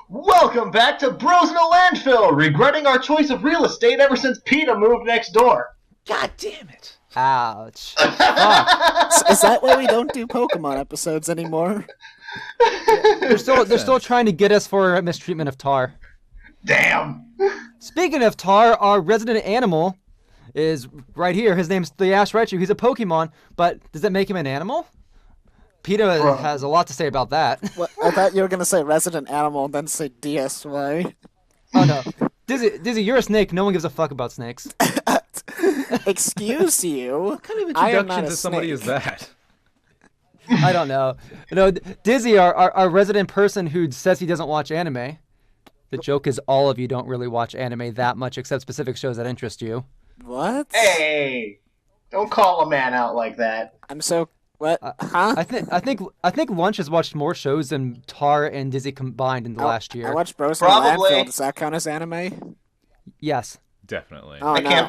Welcome back to Bros in a Landfill, regretting our choice of real estate ever since PETA moved next door. God damn it. Ouch. Fuck. Is that why we don't do Pokemon episodes anymore? They're still trying to get us for mistreatment of Tar. Damn. Speaking of Tar, our resident animal is right here. His name's the Ash Raichu. He's a Pokemon, but does that make him an animal? PETA has a lot to say about that. What, I thought you were going to say resident animal and then say DSY. Oh no. Dizzy, you're a snake. No one gives a fuck about snakes. Excuse you. What kind of I am introduction not to a somebody snake. is that? I don't know. No, Dizzy, our resident person who says he doesn't watch anime. The joke is all of you don't really watch anime that much except specific shows that interest you. What? Hey, don't call a man out like that. I'm so... What? Huh? I think Lunch has watched more shows than Tar and Dizzy combined in the last year. I watched Bros in the Probably. Landfill. Does that count as anime? Yes. Definitely. Oh, I no. can't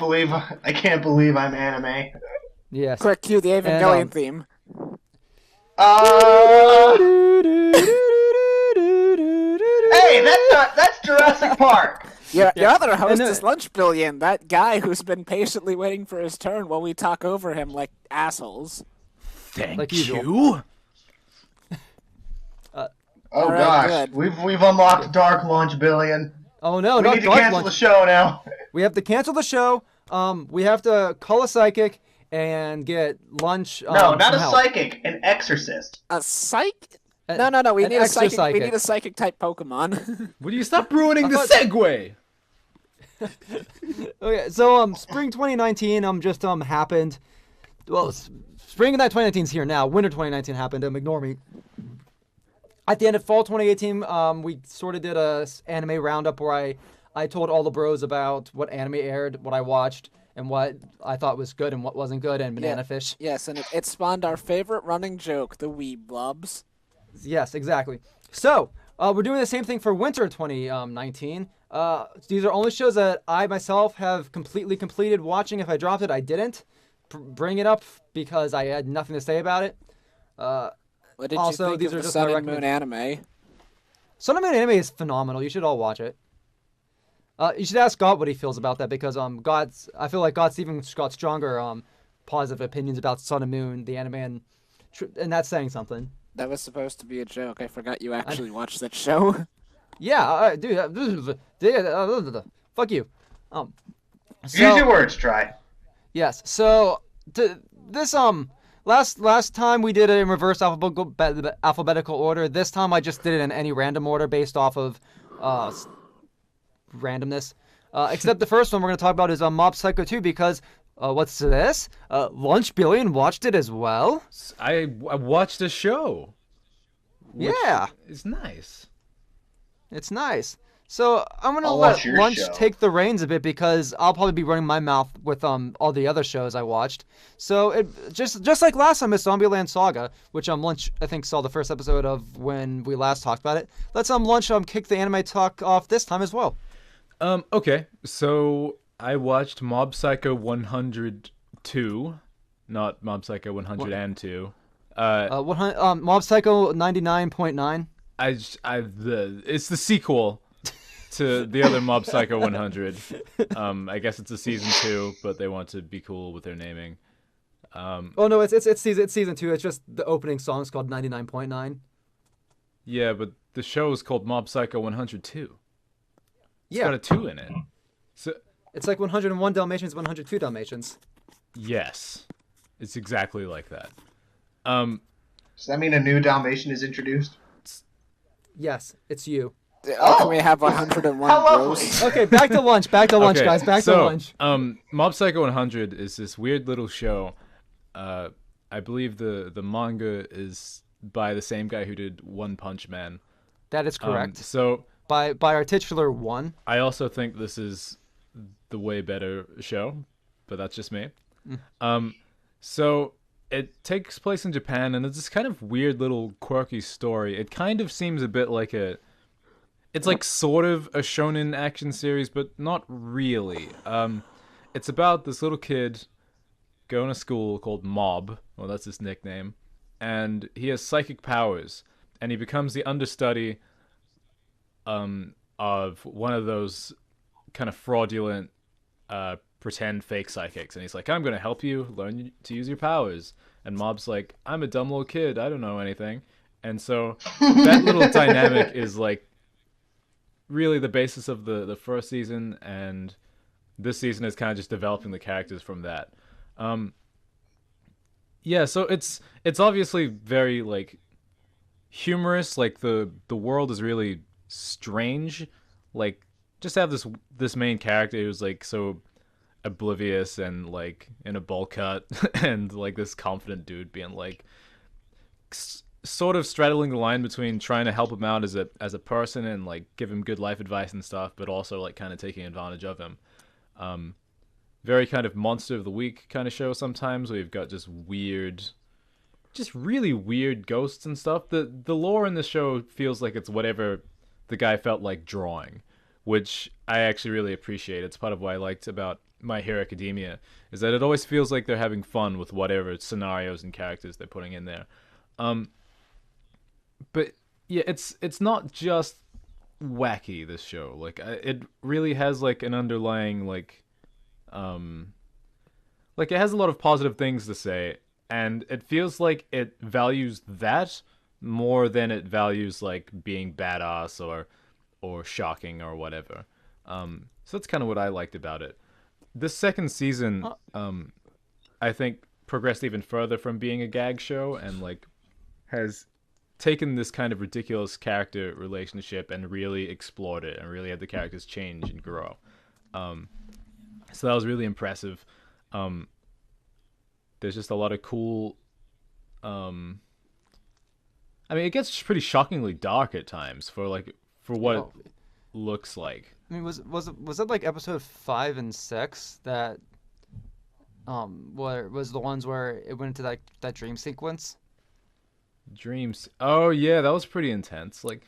believe I'm anime. Yes. Quick, cue the Evangelion And, theme. Hey, that's Jurassic Park. Your other host And, is Lunchbillion, that guy who's been patiently waiting for his turn while we talk over him like assholes. Thank like usual. you. Oh All right, gosh, good. we've unlocked Dark Lunchbillion. Oh no, We not need to Dark cancel Lunch. the show now. We have to cancel the show. We have to call a psychic and get Lunch. No, not some a help. psychic, an exorcist. A psych? A- No. We an need a extra psychic. We need a psychic type Pokemon. Would you stop ruining the thought- segue? Okay, so spring 2019 just happened. Well, spring of that 2019 is here now. Winter 2019 happened. Ignore me. At the end of fall 2018, we sort of did a anime roundup where I told all the bros about what anime aired, what I watched, and what I thought was good and what wasn't good, and Banana Fish. Yes, and it spawned our favorite running joke, the Weeb Blobs. Yes, exactly. So, we're doing the same thing for winter 2019. These are only shows that I myself have completely completed watching. If I dropped it, I didn't bring it up because I had nothing to say about it. What did Also, you think these of are the just Sun my and Moon anime? Sun and Moon anime is phenomenal. You should all watch it. You should ask God what he feels about that because I feel like God's even got stronger positive opinions about Sun and Moon, the anime, and that's saying something. That was supposed to be a joke. I forgot you actually watched that show. Yeah, dude. Fuck you. Use your words, Try. Yes. So this last time we did it in reverse alphabetical order. This time I just did it in any random order based off of randomness. Except the first one we're going to talk about is Mob Psycho 2 because what's this? Lunchbillion watched it as well. I watched a show. Yeah, It's nice. it's nice. So I'm gonna I'll let watch your Lunch show. take the reins a bit because I'll probably be running my mouth with all the other shows I watched. So it just like last time with Zombieland Saga, which Lunch I think saw the first episode of when we last talked about it. Let's Lunch kick the anime talk off this time as well. Okay, so I watched Mob Psycho 102, not Mob Psycho 102. Mob Psycho 99.9. It's the sequel to the other Mob Psycho 100. I guess it's a season 2, but they want to be cool with their naming. Oh no, it's season 2. It's just the opening song's called 99.9. Yeah, but the show is called Mob Psycho 102. It's Yeah, got a 2 in it. So it's like 101 Dalmatians, 102 Dalmatians. yes, it's exactly like that. Does that mean a new Dalmatian is introduced? Yes, it's you. Can we have 101 How lovely. bros? Okay, back to lunch, Okay, guys. Back so, to lunch. Mob Psycho 100 is this weird little show. I believe the manga is by the same guy who did One Punch Man. That is correct. So By our titular one. I also think this is the way better show, but that's just me. So it takes place in Japan, and it's this kind of weird little quirky story. It kind of seems a bit like it's like sort of a shonen action series, but not really. It's about this little kid going to school called Mob. Well, that's his nickname. And he has psychic powers, and he becomes the understudy of one of those kind of fraudulent pretend fake psychics, and he's like, I'm gonna help you learn to use your powers, and Mob's like, I'm a dumb little kid, I don't know anything. And so that little dynamic is like really the basis of the first season, and this season is kind of just developing the characters from that. Yeah, so it's obviously very like humorous. Like the world is really strange. Like just have this main character who's like so oblivious and like in a bowl cut, and like this confident dude being like sort of straddling the line between trying to help him out as a person and like give him good life advice and stuff, but also like kind of taking advantage of him. Very kind of monster of the week kind of show sometimes, where you've got just really weird ghosts and stuff. The lore in this show feels like it's whatever the guy felt like drawing, which I actually really appreciate. It's part of what I liked about My Hero Academia, is that it always feels like they're having fun with whatever scenarios and characters they're putting in there. But yeah, it's not just wacky, this show. Like it really has like an underlying like it has a lot of positive things to say, and it feels like it values that more than it values like being badass or shocking or whatever. So that's kind of what I liked about it. This second season, I think progressed even further from being a gag show, and like has taken this kind of ridiculous character relationship and really explored it and really had the characters change and grow. So that was really impressive. There's just a lot of cool. I mean, it gets pretty shockingly dark at times for what it looks like. I mean, was it like episode 5 and 6 that where was the ones where it went into that dream sequence? Dreams. Oh yeah, that was pretty intense. Like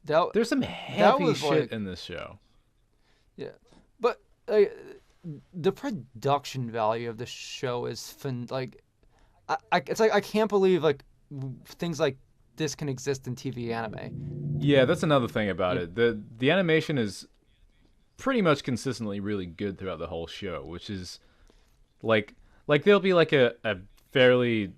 there's some heavy shit like, in this show. Yeah, but the production value of the show is it's like I can't believe like things like this can exist in TV anime. Yeah, that's another thing about it. The animation is pretty much consistently really good throughout the whole show, which is like there'll be like a fairly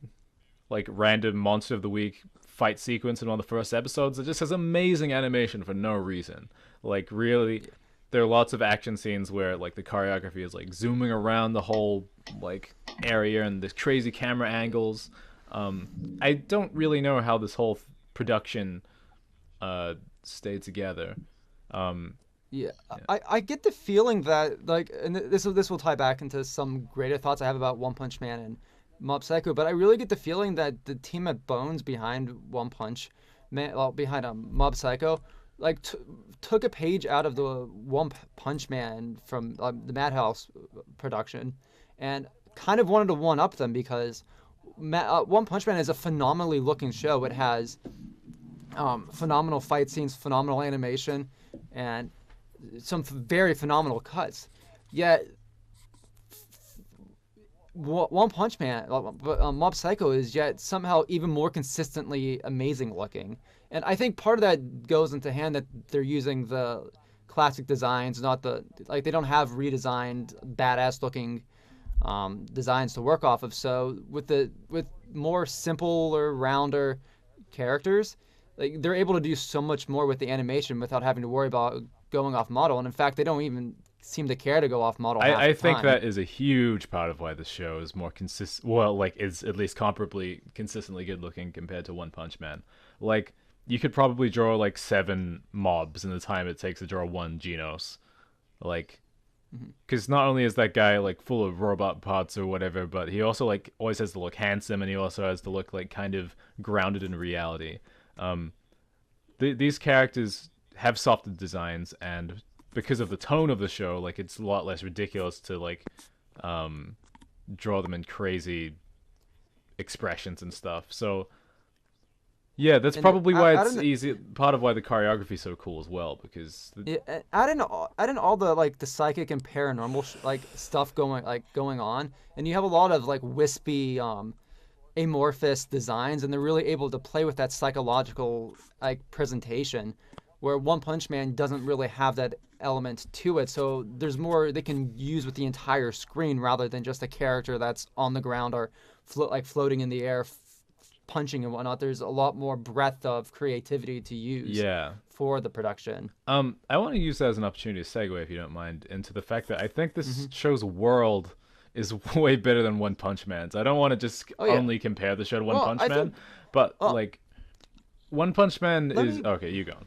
like random monster of the week fight sequence in one of the first episodes that just has amazing animation for no reason. Like really, there are lots of action scenes where like the choreography is like zooming around the whole like area and there's crazy camera angles. I don't really know how this whole production stayed together. Yeah. I get the feeling that like, and this will tie back into some greater thoughts I have about One Punch Man and Mob Psycho, but I really get the feeling that the team at Bones behind One Punch Man, behind Mob Psycho, like took a page out of the One Punch Man from the Madhouse production, and kind of wanted to one up them, because One Punch Man is a phenomenally looking show. It has phenomenal fight scenes, phenomenal animation, and some very phenomenal cuts. Yet One Punch Man, Mob Psycho is yet somehow even more consistently amazing looking. And I think part of that goes into hand that they're using the classic designs, not they don't have redesigned badass looking designs to work off of. So with more simple or rounder characters, like they're able to do so much more with the animation without having to worry about going off model. And in fact, they don't even seem to care to go off model. I think that is a huge part of why this show is more consistent. Well, like is at least comparably consistently good looking compared to One Punch Man. Like you could probably draw like 7 mobs in the time it takes to draw 1 Genos. Like, because not only is that guy like full of robot parts or whatever, but he also like always has to look handsome, and he also has to look like kind of grounded in reality. These characters have softer designs, and because of the tone of the show, like it's a lot less ridiculous to like draw them in crazy expressions and stuff. So yeah, that's probably why it's easy. Part of why the choreography is so cool as well, because add in all the like the psychic and paranormal stuff going on, and you have a lot of like wispy amorphous designs, and they're really able to play with that psychological like presentation where One Punch Man doesn't really have that element to it. So there's more they can use with the entire screen rather than just a character that's on the ground or floating in the air, punching and whatnot. There's a lot more breadth of creativity to use for the production. I want to use that as an opportunity to segue, if you don't mind, into the fact that I think this show's world is way better than One Punch Man's. I don't want to just only compare the show to One Punch Man, but like One Punch Man is okay. You go.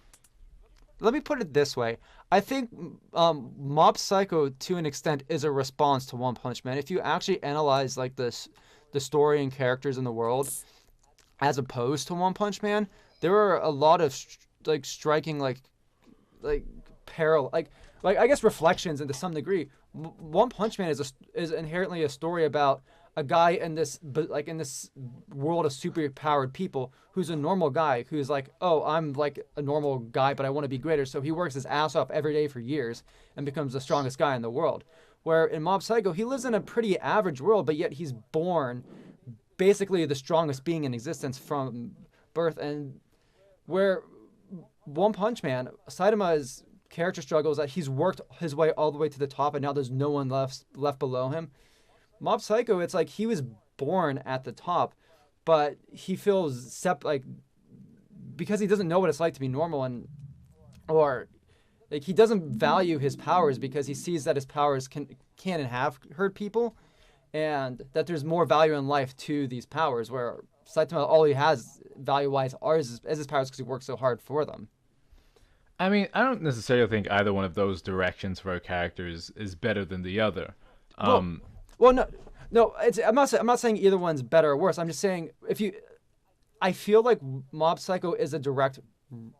Let me put it this way. I think Mob Psycho, to an extent, is a response to One Punch Man. If you actually analyze like the story and characters in the world, as opposed to One Punch Man, there are a lot of striking like parallel I guess reflections, and to some degree, One Punch Man is inherently a story about a guy in this world of super powered people who's a normal guy who's like, oh, I'm like a normal guy, but I want to be greater. So he works his ass off every day for years and becomes the strongest guy in the world. Where in Mob Psycho, he lives in a pretty average world, but yet he's born basically the strongest being in existence from birth. And where One Punch Man, Saitama's character struggles that he's worked his way all the way to the top and now there's no one left below him. Mob Psycho, it's like he was born at the top, but he feels because he doesn't know what it's like to be normal, or he doesn't value his powers because he sees that his powers can and have hurt people, and that there's more value in life to these powers, where Saitama, all he has value-wise is his powers because he works so hard for them. I mean, I don't necessarily think either one of those directions for our characters is better than the other. Well, no. I'm not saying either one's better or worse. I'm just saying I feel like Mob Psycho is a direct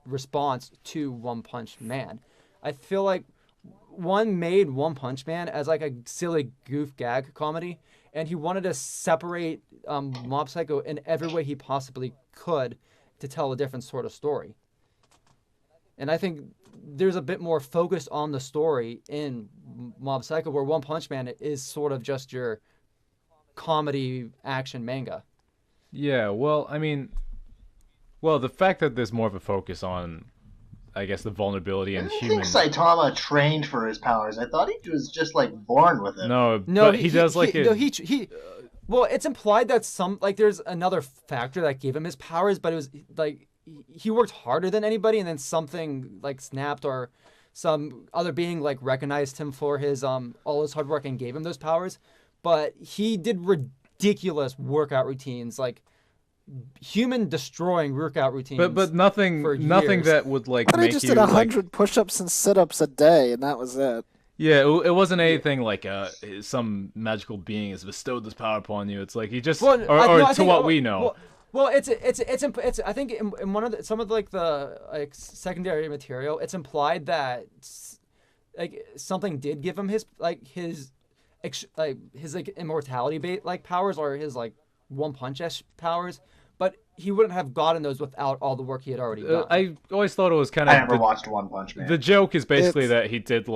response to One Punch Man. I feel like one made One Punch Man as like a silly goof gag comedy, and he wanted to separate Mob Psycho in every way he possibly could to tell a different sort of story. And I think there's a bit more focus on the story in Mob Psycho, where One Punch Man is sort of just your comedy action manga. Yeah, well, I mean, the fact that there's more of a focus on, I guess, the vulnerability and human. I think Saitama trained for his powers. I thought he was just like born with it. No, but he does like it. No, well, it's implied that there's another factor that gave him his powers, but it was like he worked harder than anybody, and then something like snapped, or some other being like recognized him for his all his hard work and gave him those powers. But he did ridiculous workout routines, like human destroying workout routines. But nothing that would like but make I just you did 100 push-ups and sit-ups a day, and that was it. Yeah, it wasn't anything like some magical being has bestowed this power upon you. It's like he just, we know. Well, it's I think in one of some of the secondary material, it's implied that like something did give him his immortality powers, or his like One Punch-esque powers, but he wouldn't have gotten those without all the work he had already done. I always thought it was kind of. I never watched One Punch Man. The joke is basically that he did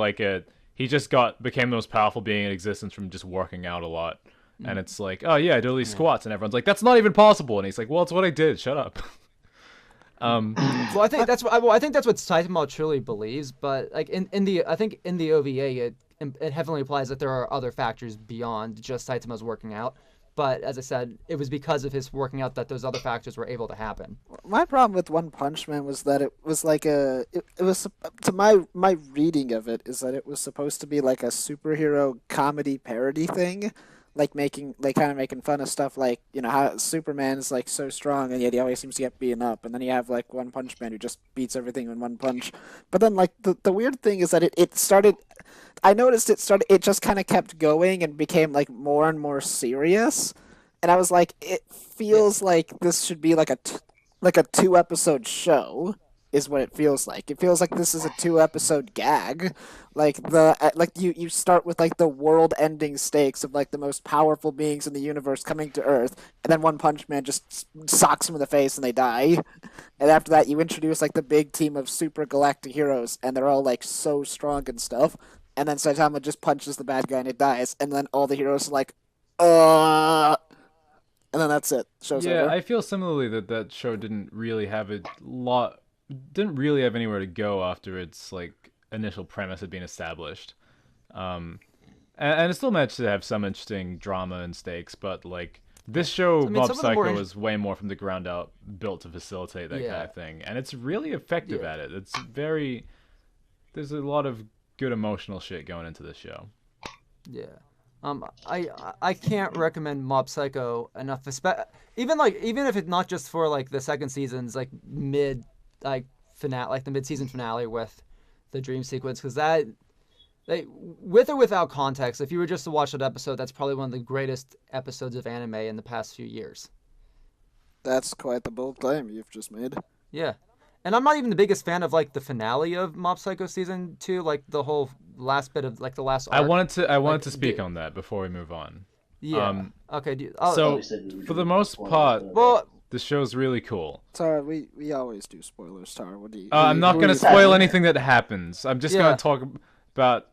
he just became the most powerful being in existence from just working out a lot. And it's like, oh yeah, I did all these squats, and everyone's like, that's not even possible. And he's like, well, it's what I did. Shut up. Well, I think that's what Saitama truly believes. But like in the OVA, it heavily implies that there are other factors beyond just Saitama's working out. But as I said, it was because of his working out that those other factors were able to happen. My problem with One Punch Man was that it was like it was, to my reading of it, is that it was supposed to be like a superhero comedy parody thing. Like kind of making fun of stuff like, you know, how Superman's like so strong and yet he always seems to get beaten up, and then you have like One Punch Man who just beats everything in one punch. But then like the weird thing is that it started, I noticed it just kind of kept going and became like more and more serious, and I was like, it feels like this should be like a 2-episode show. Is what it feels like. It feels like this is a 2-episode gag. Like you start with like the world-ending stakes of like the most powerful beings in the universe coming to Earth, and then One Punch Man just socks them in the face and they die. And after that, you introduce like the big team of super galactic heroes, and they're all like so strong and stuff. And then Saitama just punches the bad guy and it dies. And then all the heroes are like, and then that's it. Show's over. I feel similarly that show didn't really have a lot didn't really have anywhere to go after its like initial premise had been established. And it still managed to have some interesting drama and stakes, but like this show, I mean, Mob some of the more Psycho, is way more from the ground up built to facilitate that kind Yeah. of thing, and it's really effective Yeah. at it. It's very there's a lot of good emotional shit going into this show. Yeah. I can't recommend Mob Psycho enough. Even if it's not just for like the second season's like finale, like the mid season finale with the dream sequence, because that, like, with or without context, if you were just to watch that episode, that's probably one of the greatest episodes of anime in the past few years. That's quite the bold claim you've just made. Yeah. And I'm not even the biggest fan of like the finale of Mob Psycho season 2, like the whole last bit of like the last arc. I wanted to Like, speak on that before we move on. Yeah. Okay. So for the most part, well, the show's really cool. Tara, we always do spoilers, Tara. What do you? I'm not going to you- spoil anything that happens. I'm just Yeah. going to talk about.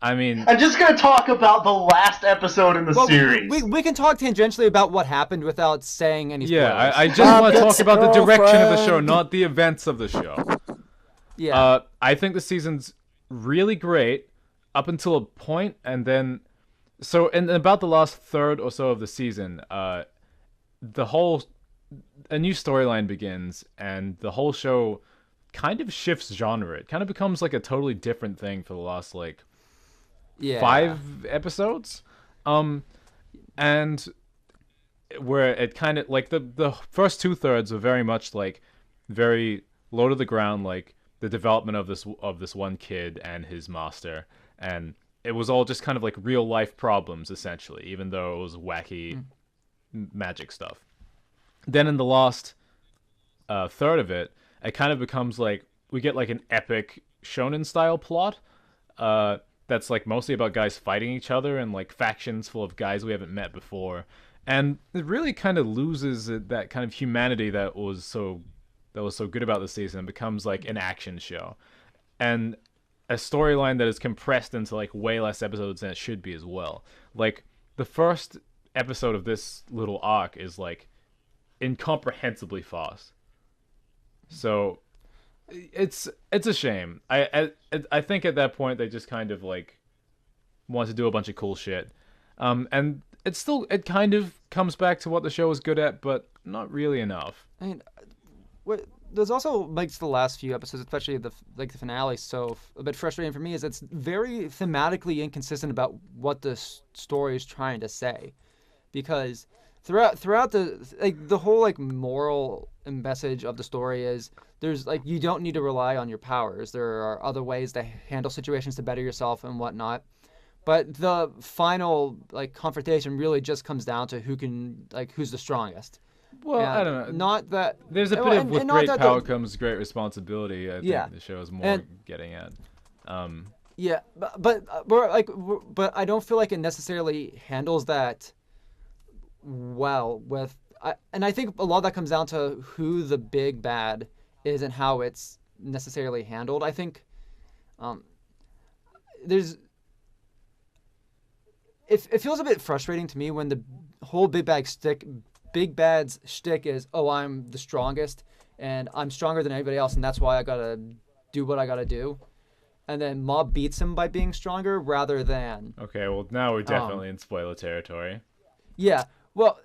I mean, I'm just gonna talk about the last episode in the series. we can talk tangentially about what happened without saying any spoilers. yeah, I just Bob want to gets talk about the direction of the show, girlfriend. not the events of the show. Yeah. I think the season's really great up until a point, and then so in about the last third or so of the season, a new storyline begins, and the whole show kind of shifts genre. It kind of becomes like a totally different thing for the last like yeah. 5 episodes, and where it kind of like the first 2/3 are very much like very low to the ground, like the development of this one kid and his master, and it was all just kind of like real life problems essentially, even though it was wacky magic stuff. Then in the last third of it, it kind of becomes like we get like an epic shonen style plot. That's like mostly about guys fighting each other and like factions full of guys we haven't met before, and it really kind of loses that kind of humanity that was so good about the season. It becomes like an action show, and a storyline that is compressed into like way less episodes than it should be as well. Like the first episode of this little arc is like incomprehensibly fast, so it's a shame. I think at that point they just kind of like want to do a bunch of cool shit, and it kind of comes back to what the show was good at, but not really enough. I mean, there's also makes the last few episodes, especially the finale, so a bit frustrating for me is it's very thematically inconsistent about what the story is trying to say, because throughout the whole like moral message of the story is there's like you don't need to rely on your powers. There are other ways to handle situations to better yourself and whatnot. But the final like confrontation really just comes down to who's the strongest. Well, And I don't know. Not that There's a bit and- of with and not great that power the- comes great responsibility. I Yeah. think the show is more And- getting at. Yeah, but I don't feel like it necessarily handles that well and I think a lot of that comes down to who the big bad is and how it's necessarily handled. I think it feels a bit frustrating to me when the whole big bad's shtick is, oh, I'm the strongest and I'm stronger than anybody else and that's why I gotta do what I gotta do. And then Mob beats him by being stronger rather than... Okay, well now we're definitely in spoiler territory. Yeah, well,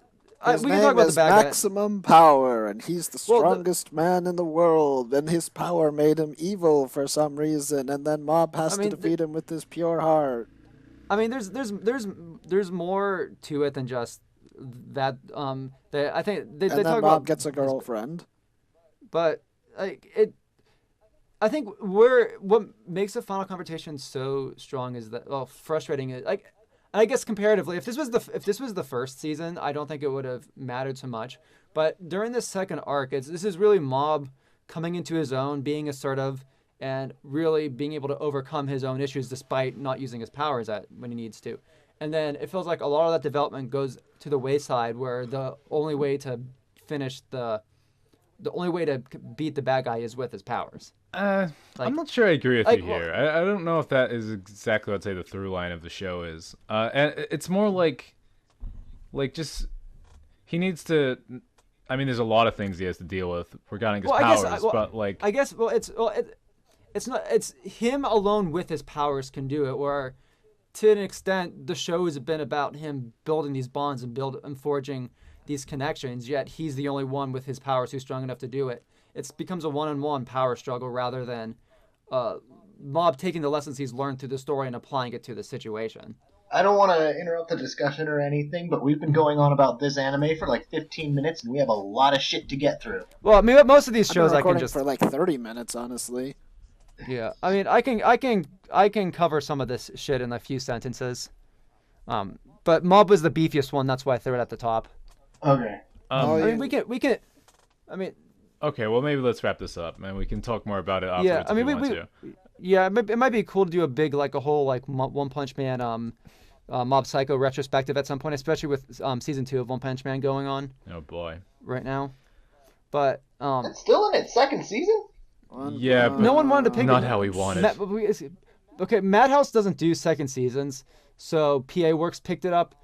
His we name can talk about is the bad guy. Maximum Power, and he's the Well, strongest man in the world, and his power made him evil for some reason, and then Mob has I mean, to defeat him with his pure heart. I mean, there's more to it than just that. I think they And then talk Mob about gets a girlfriend. but like it. I think what makes the final confrontation so strong is that frustrating is like, and I guess comparatively, if this was the first season, I don't think it would have mattered so much. But during this second arc, this is really Mob coming into his own, being assertive, and really being able to overcome his own issues despite not using his powers when he needs to. And then it feels like a lot of that development goes to the wayside, where the only way to beat the bad guy is with his powers. I'm not sure I agree with like, you here. I don't know if that is exactly what I'd say the through line of the show is. And it's more like just he needs to. I mean, there's a lot of things he has to deal with regarding his Well, powers, but like, I guess it's not, it's him alone with his powers can do it. Where to an extent, the show has been about him building these bonds and forging these connections. Yet he's the only one with his powers who's strong enough to do it. It becomes a one-on-one power struggle rather than Mob taking the lessons he's learned through the story and applying it to the situation. I don't want to interrupt the discussion or anything, but we've been going on about this anime for like 15 minutes, and we have a lot of shit to get through. Well, I mean, most of these shows I can just for like 30 minutes, honestly. Yeah, I mean, I can cover some of this shit in a few sentences. But Mob was the beefiest one. That's why I threw it at the top. Okay. I mean, we can. I mean. Okay, well, maybe let's wrap this up, and we can talk more about it afterwards. Yeah, I mean, if you want to. Yeah, it might be cool to do a whole like One Punch Man, Mob Psycho retrospective at some point, especially with season 2 of One Punch Man going on. Oh boy. Right now, but it's still in its second season. Yeah, but no one wanted to pick not how he wanted. Okay, Madhouse doesn't do second seasons, so PA Works picked it up.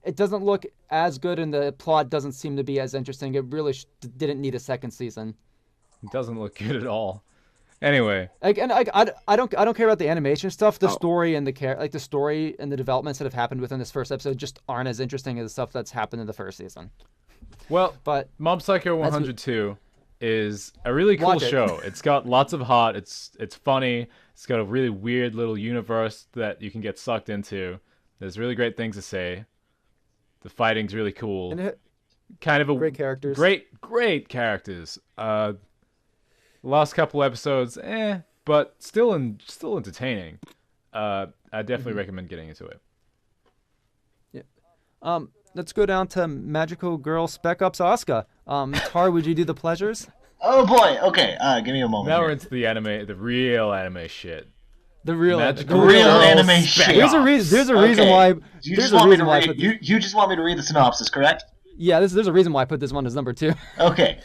It doesn't look as good, and the plot doesn't seem to be as interesting. It really didn't need a second season. It doesn't look good at all. Anyway, I don't care about the animation stuff. The story and the story and the developments that have happened within this first episode just aren't as interesting as the stuff that's happened in the first season. Well, but Mob Psycho 102 is a really cool show. It's got lots of heart. It's funny. It's got a really weird little universe that you can get sucked into. There's really great things to say. The fighting's really cool. And kind of great characters. Great characters. Last couple episodes, but still entertaining. I definitely recommend getting into it. Yeah. Let's go down to Magical Girl Spec Ops Asuka. Tar, would you do the pleasures? Oh boy. Okay. Give me a moment. Now here. we're into the real anime shit. The real anime shit. There's a reason why. You just want me to read the synopsis, correct? Yeah, there's a reason why I put this one as number 2. Okay.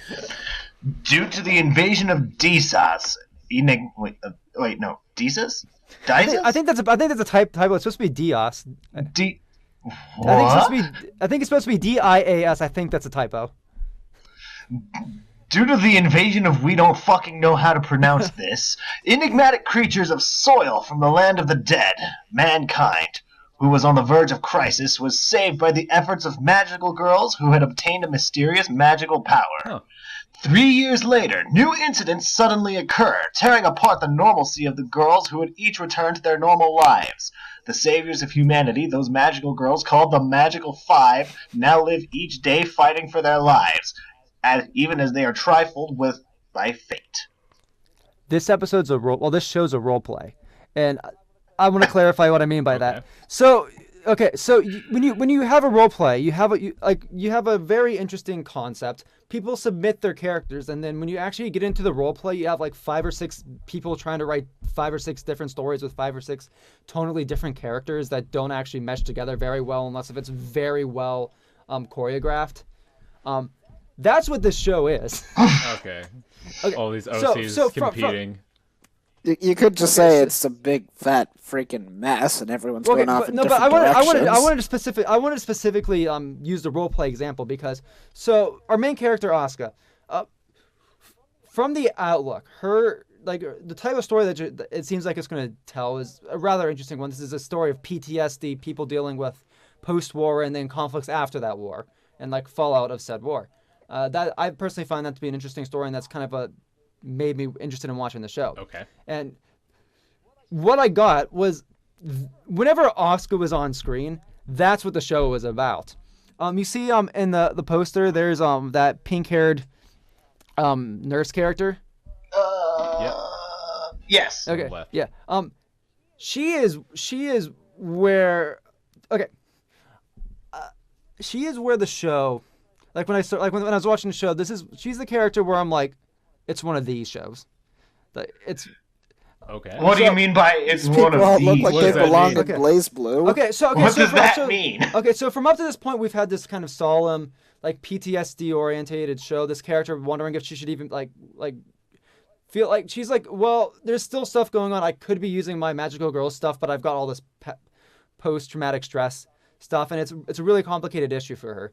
Due to the invasion of Disas, Disas? I think that's a typo. It's supposed to be Dios. What? I think it's supposed to be Dias. I think that's a typo. Due to the invasion of we don't fucking know how to pronounce this, enigmatic creatures of soil from the land of the dead, mankind, who was on the verge of crisis, was saved by the efforts of magical girls who had obtained a mysterious magical power. Huh. 3 years later, new incidents suddenly occur, tearing apart the normalcy of the girls who had each returned to their normal lives. The saviors of humanity, those magical girls called the Magical Five, now live each day fighting for their lives, even as they are trifled with by fate. This episode's this show's a role play, and I want to clarify what I mean by that. So when you have a role play, you have a very interesting concept. People submit their characters, and then when you actually get into the role play, you have like 5 or 6 people trying to write 5 or 6 different stories with 5 or 6 tonally different characters that don't actually mesh together very well, unless if it's very well choreographed. That's what this show is. Okay. All these OCs competing. You could just say it's a big fat freaking mess, and everyone's going off in different directions. I wanted to specifically use the role play example because our main character Asuka, from the outlook, her the type of story that it seems like it's going to tell is a rather interesting one. This is a story of PTSD, people dealing with post-war and then conflicts after that war and like fallout of said war. That I personally find that to be an interesting story, and that's kind of made me interested in watching the show. Okay. And what I got was whenever Asuka was on screen, that's what the show was about. You see in the poster there's that pink-haired nurse character. Yes. Okay. Yeah. She is where she is where the show, like when I was watching the show, she's the character where I'm like, it's one of these shows. It's okay. What do you mean by it's one of these? Look like they belong in Blaze Blue. What does that mean? Okay, so from up to this point, we've had this kind of solemn, like PTSD orientated show. This character wondering if she should even like feel like she's like, well, there's still stuff going on. I could be using my magical girl stuff, but I've got all this post traumatic stress stuff, and it's a really complicated issue for her.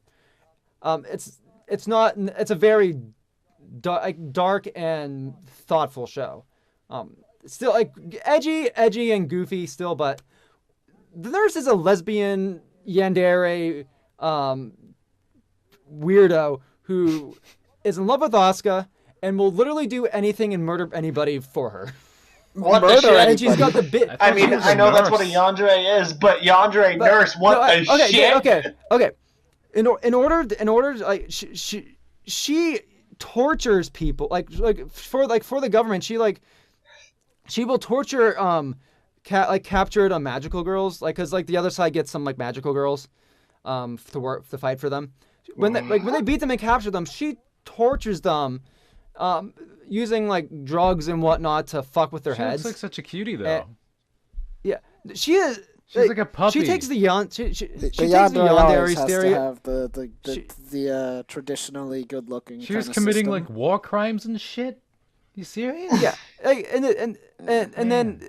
it's not. It's a very dark and thoughtful show. Still like edgy and goofy still, but the nurse is a lesbian yandere weirdo who is in love with Asuka and will literally do anything and murder anybody for her. What the shit? And she's got the bit. I mean, I know that's what a yandere is, but yandere nurse, what the shit? Okay. In order, like she tortures people, like for the government. She will torture captured magical girls, like because like the other side gets some like magical girls, to fight for them. When they beat them and capture them, she tortures them, using like drugs and whatnot to fuck with their heads. She looks like such a cutie though. Yeah, she is. She's like a puppy. She takes the yandere yandere has stereo. to have the traditionally good-looking. She was committing like war crimes and shit. You serious? Yeah, and then.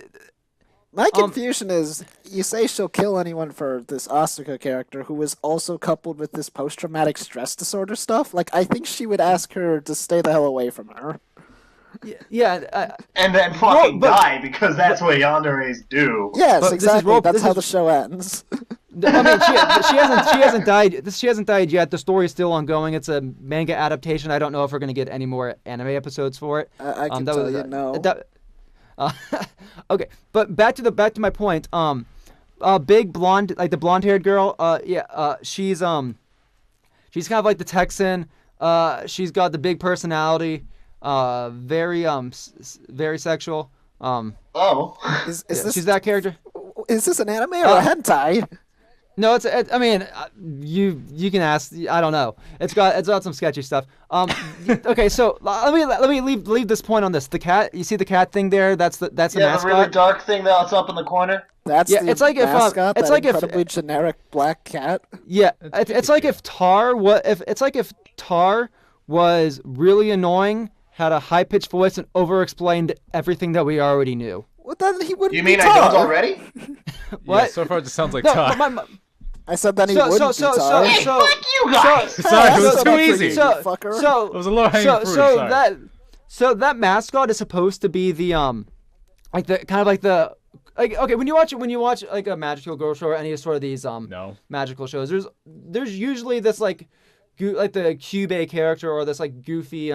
My confusion is, you say she'll kill anyone for this Asuka character, who is also coupled with this post-traumatic stress disorder stuff. Like, I think she would ask her to stay the hell away from her. Yeah. And then fucking die, because that's what yanderes do. Yes, exactly. That's how the show ends. I mean, she hasn't died. She hasn't died yet. The story is still ongoing. It's a manga adaptation. I don't know if we're gonna get any more anime episodes for it. I can tell you no. Okay, but back to my point. Big blonde, like the blonde-haired girl. She's kind of like the Texan. She's got the big personality. Very sexual. Is this, she's that character. Is this an anime or a hentai? No, I mean, you can ask. I don't know. It's got some sketchy stuff. Okay, so let me leave this point on this. The cat. You see the cat thing there? That's the mascot. The really dark thing that's up in the corner. That's the it's like mascot. It's like incredibly generic black cat. Yeah, it's like if Tar was really annoying, had a high pitched voice, and over-explained everything that we already knew. Well, then he wouldn't. You mean be I Tar. don't already? What? Yeah, so far it just sounds like Tar. I said that he wouldn't be Tar. Hey, fuck you guys! Sorry, it was too easy. It was a low-hanging fruit. So that mascot is supposed to be the okay, when you watch like a magical girl show or any sort of these magical shows, there's usually this like the Cube character or this like goofy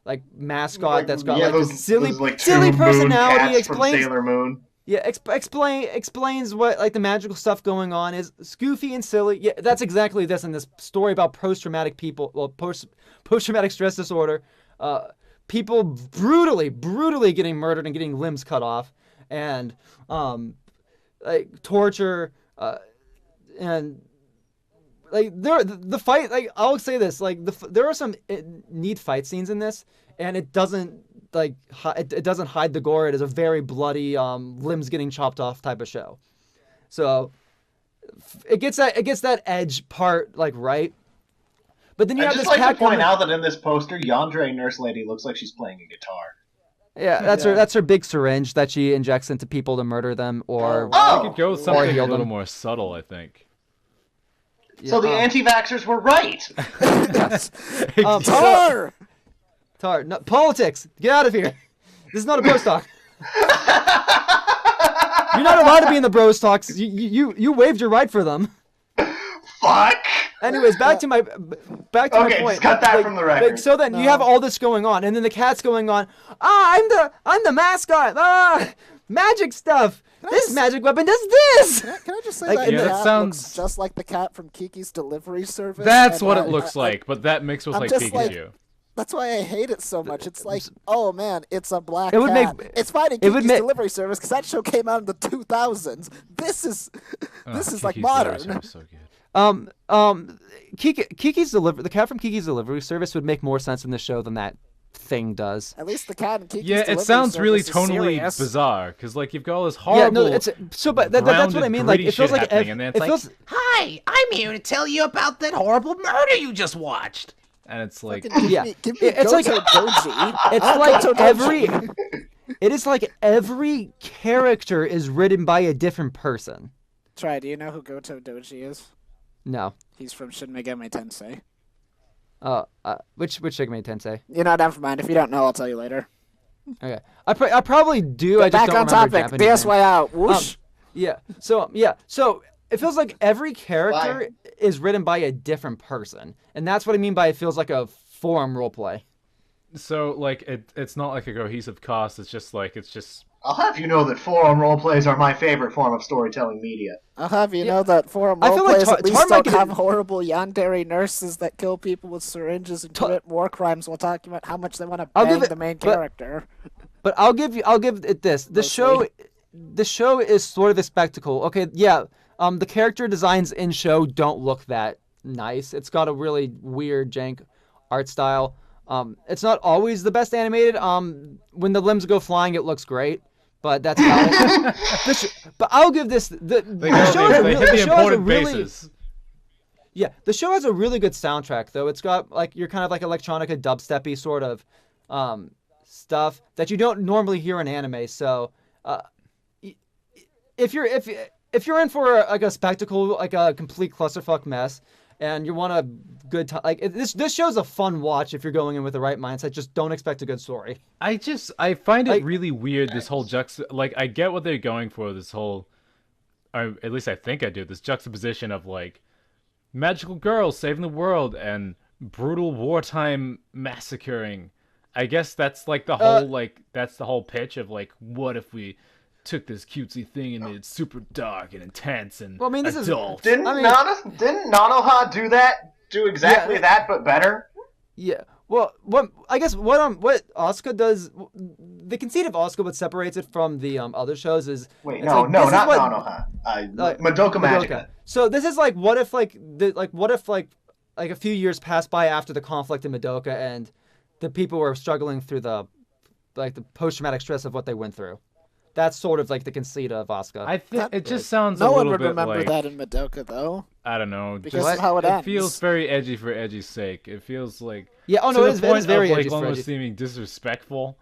like mascot that's got this silly personality. Explains from Sailor Moon. Yeah, explains what like the magical stuff going on is goofy and silly. Yeah, that's exactly this in this story about post-traumatic post-traumatic stress disorder. People brutally getting murdered and getting limbs cut off, and like torture, and like the fight. Like I'll say this, like there are some neat fight scenes in this, and it doesn't it doesn't hide the gore. It is a very bloody, limbs getting chopped off type of show. So it gets that edge part like right. But then you have this cat. I just like to point out that in this poster, Yandere Nurse Lady looks like she's playing a guitar. Yeah, that's her big syringe that she injects into people to murder them or. I could go with something a little more subtle, I think. So the anti-vaxxers were right. Tar. No, politics. Get out of here. This is not a bros talk. You're not allowed to be in the bros talks. You waived your right for them. Fuck. Anyways, back to my point. Okay, just cut that from the record. So then you have all this going on, and then the cat's going on. I'm the mascot. Magic stuff. This magic weapon does this. Can I just say that cat sounds looks just like the cat from Kiki's Delivery Service? That's what it looks like, but that mix was like Pikachu. That's why I hate it so much. It's like, oh man, it's a black cat. It's fine in Kiki's Delivery Service because that show came out in the 2000s. This is like modern. So good. Kiki's the cat from Kiki's Delivery Service would make more sense in the show than that thing does. At least the cat in Kiki's Delivery Service. Yeah, it sounds really tonally bizarre because like you've got all this horrible. Yeah, no, but that's what I mean. Like it feels like hi, I'm here to tell you about that horrible murder you just watched. And it's like, give me it's like Doji. It's like it is like every character is written by a different person. Do you know who Goto Doji is? No. He's from Shin Megami Tensei. Which Shigame Tensei? Never mind. If you don't know, I'll tell you later. Okay. I probably do. I just Back don't on remember topic. Japanese DS names. way out. Whoosh. Yeah. So it feels like every character is written by a different person, and that's what I mean by it feels like a forum roleplay. So like it's not like a cohesive cast. It's just. I'll have you know that forum roleplays are my favorite form of storytelling media. I'll have you know that forum I feel like roleplays at least Tarmac don't is- have horrible yandere nurses that kill people with syringes and commit war crimes while talking about how much they want to I'll bang give it- the main but- character. But I'll give it this. The show is sort of a spectacle. Okay, yeah. The character designs in show don't look that nice. It's got a really weird jank art style. It's not always the best animated. When the limbs go flying, it looks great. But that's about it. But I'll give this the show has a They really, hit the the show has a important really bases. yeah, the show has a really good soundtrack though. It's got like your kind of like electronica dubsteppy sort of stuff that you don't normally hear in anime. So if you're in for like a spectacle, like a complete clusterfuck mess, and you want a good time, like this show's a fun watch if you're going in with the right mindset. Just don't expect a good story. I find it Like- really weird, this whole like, I get what they're going for, this whole, or at least I think I do, this juxtaposition of, like, magical girls saving the world and brutal wartime massacring. I guess that's, like, the whole, that's the whole pitch of, like, what if we took this cutesy thing and made it super dark and intense and Well, I mean, this is- adult. Didn't I mean- Nanoha do that? Do exactly that, but better? Yeah. Well, what Asuka does, the conceit of Asuka, what separates it from the other shows is Wait, it's no, like, this is not what- Nanoha. like, Madoka Magica. So this is like what if a few years passed by after the conflict in Madoka and the people were struggling through the post traumatic stress of what they went through. That's sort of like the conceit of Asuka. I think it just sounds No a one little would bit remember like, that in Madoka, though. I don't know, Because just of how it ends. feels very edgy for edgy's sake. It feels like Yeah, oh to no, the it is point very of, like, edgy for almost edgy. seeming disrespectful.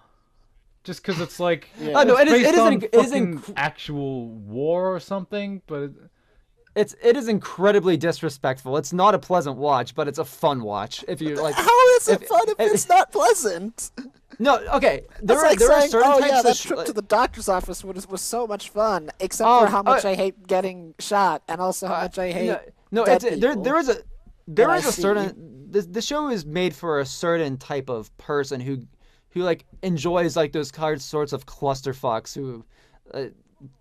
Just because it's like Yeah. Oh no, it's it is based on it is fucking actual war or something, but it is incredibly disrespectful. It's not a pleasant watch, but it's a fun watch if you like. How is it fun if it's not pleasant? No, okay. There It's are like there are saying, certain oh types yeah, of that trip to the doctor's office was so much fun, except for how much I hate getting shot, and also how much I hate no, dead it's there. people. There I is a see. certain. The show is made for a certain type of person who like enjoys like those sorts of clusterfucks who.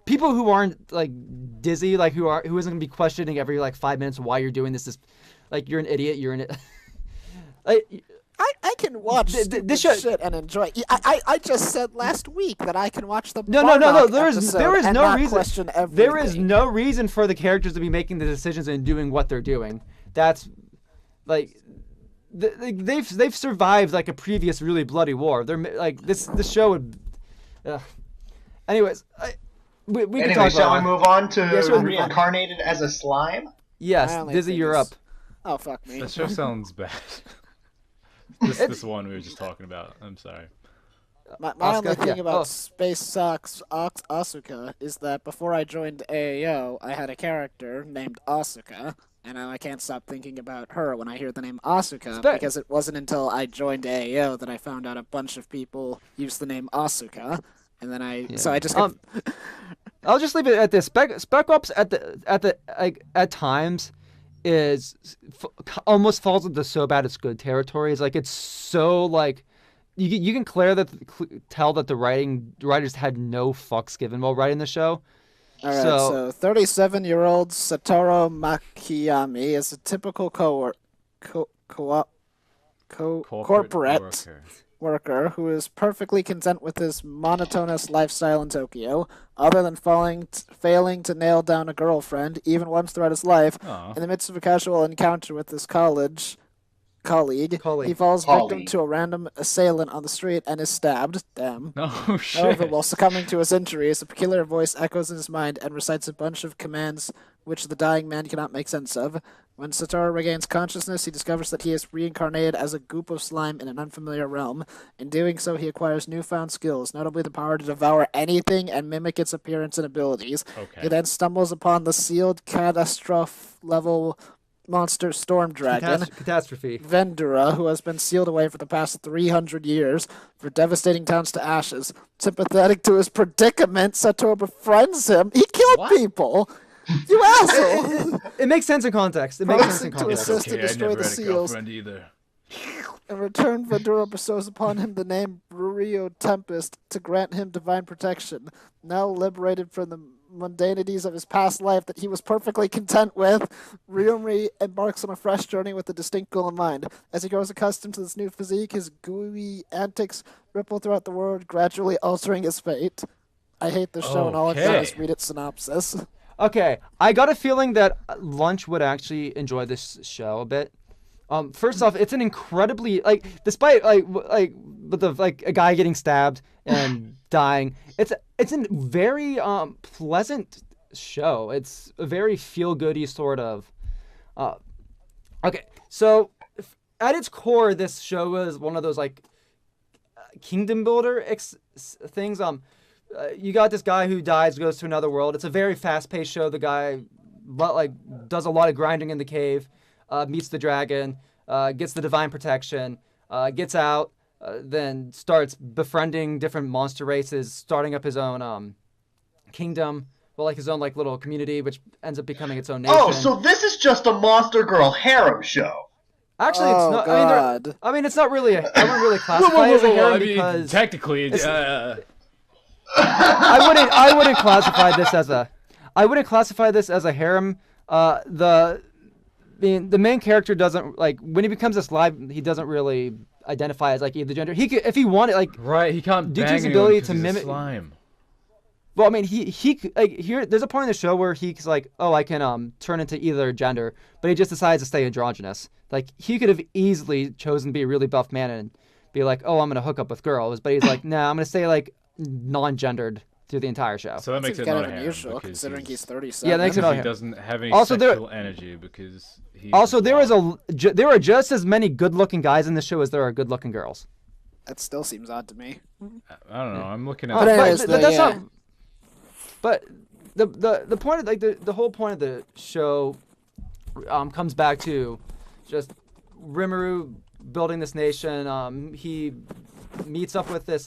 People who aren't like dizzy, like who isn't gonna be questioning every like 5 minutes why you're doing this. Is like you're an idiot. You're an. Like, I can watch this stupid show- shit and enjoy. I just said last week that I can watch the No. Bardock There is episode and no not reason. question everything. There is no reason for the characters to be making the decisions and doing what they're doing. That's like they've survived like a previous really bloody war. They're like this show would. Anyways, we can Anyway, talk shall about. we move on to Yes, we'll move on. reincarnated as a slime? Yes, I only Dizzy, think you're it's- up. Oh fuck me. that show sounds bad. This one we were just talking about. I'm sorry. My Asuka, only thing yeah. about Oh. Space Socks Asuka is that before I joined AAO, I had a character named Asuka, and now I can't stop thinking about her when I hear the name Asuka, because it wasn't until I joined AAO that I found out a bunch of people use the name Asuka, and then so I just I'll just leave it at this. Spec Ops at times is almost falls into so bad it's good territory. It's like it's so like you can tell that the writers had no fucks given while writing the show. All right, so 37-year-old Satoru Makiyami is a typical corporate worker who is perfectly content with his monotonous lifestyle in Tokyo, other than failing to nail down a girlfriend even once throughout his life. Aw. In the midst of a casual encounter with his colleague, he falls victim to a random assailant on the street and is stabbed. Damn. Oh shit. However, while succumbing to his injuries, a peculiar voice echoes in his mind and recites a bunch of commands which the dying man cannot make sense of. When Satoru regains consciousness, he discovers that he is reincarnated as a goop of slime in an unfamiliar realm. In doing so, he acquires newfound skills, notably the power to devour anything and mimic its appearance and abilities. Okay. He then stumbles upon the sealed catastrophe level monster storm dragon, Catastrophe. Vendura, who has been sealed away for the past 300 years for devastating towns to ashes. Sympathetic to his predicament, Satoru befriends him. He killed people! You asshole! It makes sense in context. It makes sense in To context. assist to I destroy never the had a seals. girlfriend either. In return, Vendura bestows upon him the name Rurio Tempest to grant him divine protection. Now liberated from the mundanities of his past life that he was perfectly content with, Ryomri embarks on a fresh journey with a distinct goal in mind. As he grows accustomed to this new physique, his gooey antics ripple throughout the world, gradually altering his fate. I hate this show, and all I've done is read its synopsis. Okay, I got a feeling that Lunch would actually enjoy this show a bit. First off, it's an incredibly despite with the a guy getting stabbed and dying, it's a very pleasant show. It's a very feel-goody sort of. Okay, so at its core, this show is one of those kingdom builder things. You got this guy who dies, goes to another world. It's a very fast-paced show. The guy does a lot of grinding in the cave. Meets the dragon, gets the divine protection, gets out, then starts befriending different monster races, starting up his own kingdom, his own little community, which ends up becoming its own nation. Oh, so this is just a Monster Girl harem show. Actually, it's not. God. I mean, it's not really. I wouldn't really classify it as a harem because technically, I wouldn't classify this as a. I wouldn't classify this as a harem. The main character doesn't when he becomes a slime, he doesn't really identify as either gender. He could, if he wanted, right, he can't due to bang his ability to anyone 'cause he's a mimic slime. Well, I mean, he here. There's a point in the show where he's like, oh, I can turn into either gender, but he just decides to stay androgynous. He could have easily chosen to be a really buff man and be like, oh, I'm gonna hook up with girls, but he's like, nah, I'm gonna stay non-gendered through the entire show. So that makes it kind not of a harem unusual, because considering he's 37. Yeah, that makes it he not a harem. doesn't have any Also, sexual energy because he's Also, there are just as many good-looking guys in the show as there are good-looking girls. That still seems odd to me. I don't know. I'm looking But at. anyways, that's yeah. not. But the point of the whole point of the show comes back to just Rimuru building this nation. He meets up with this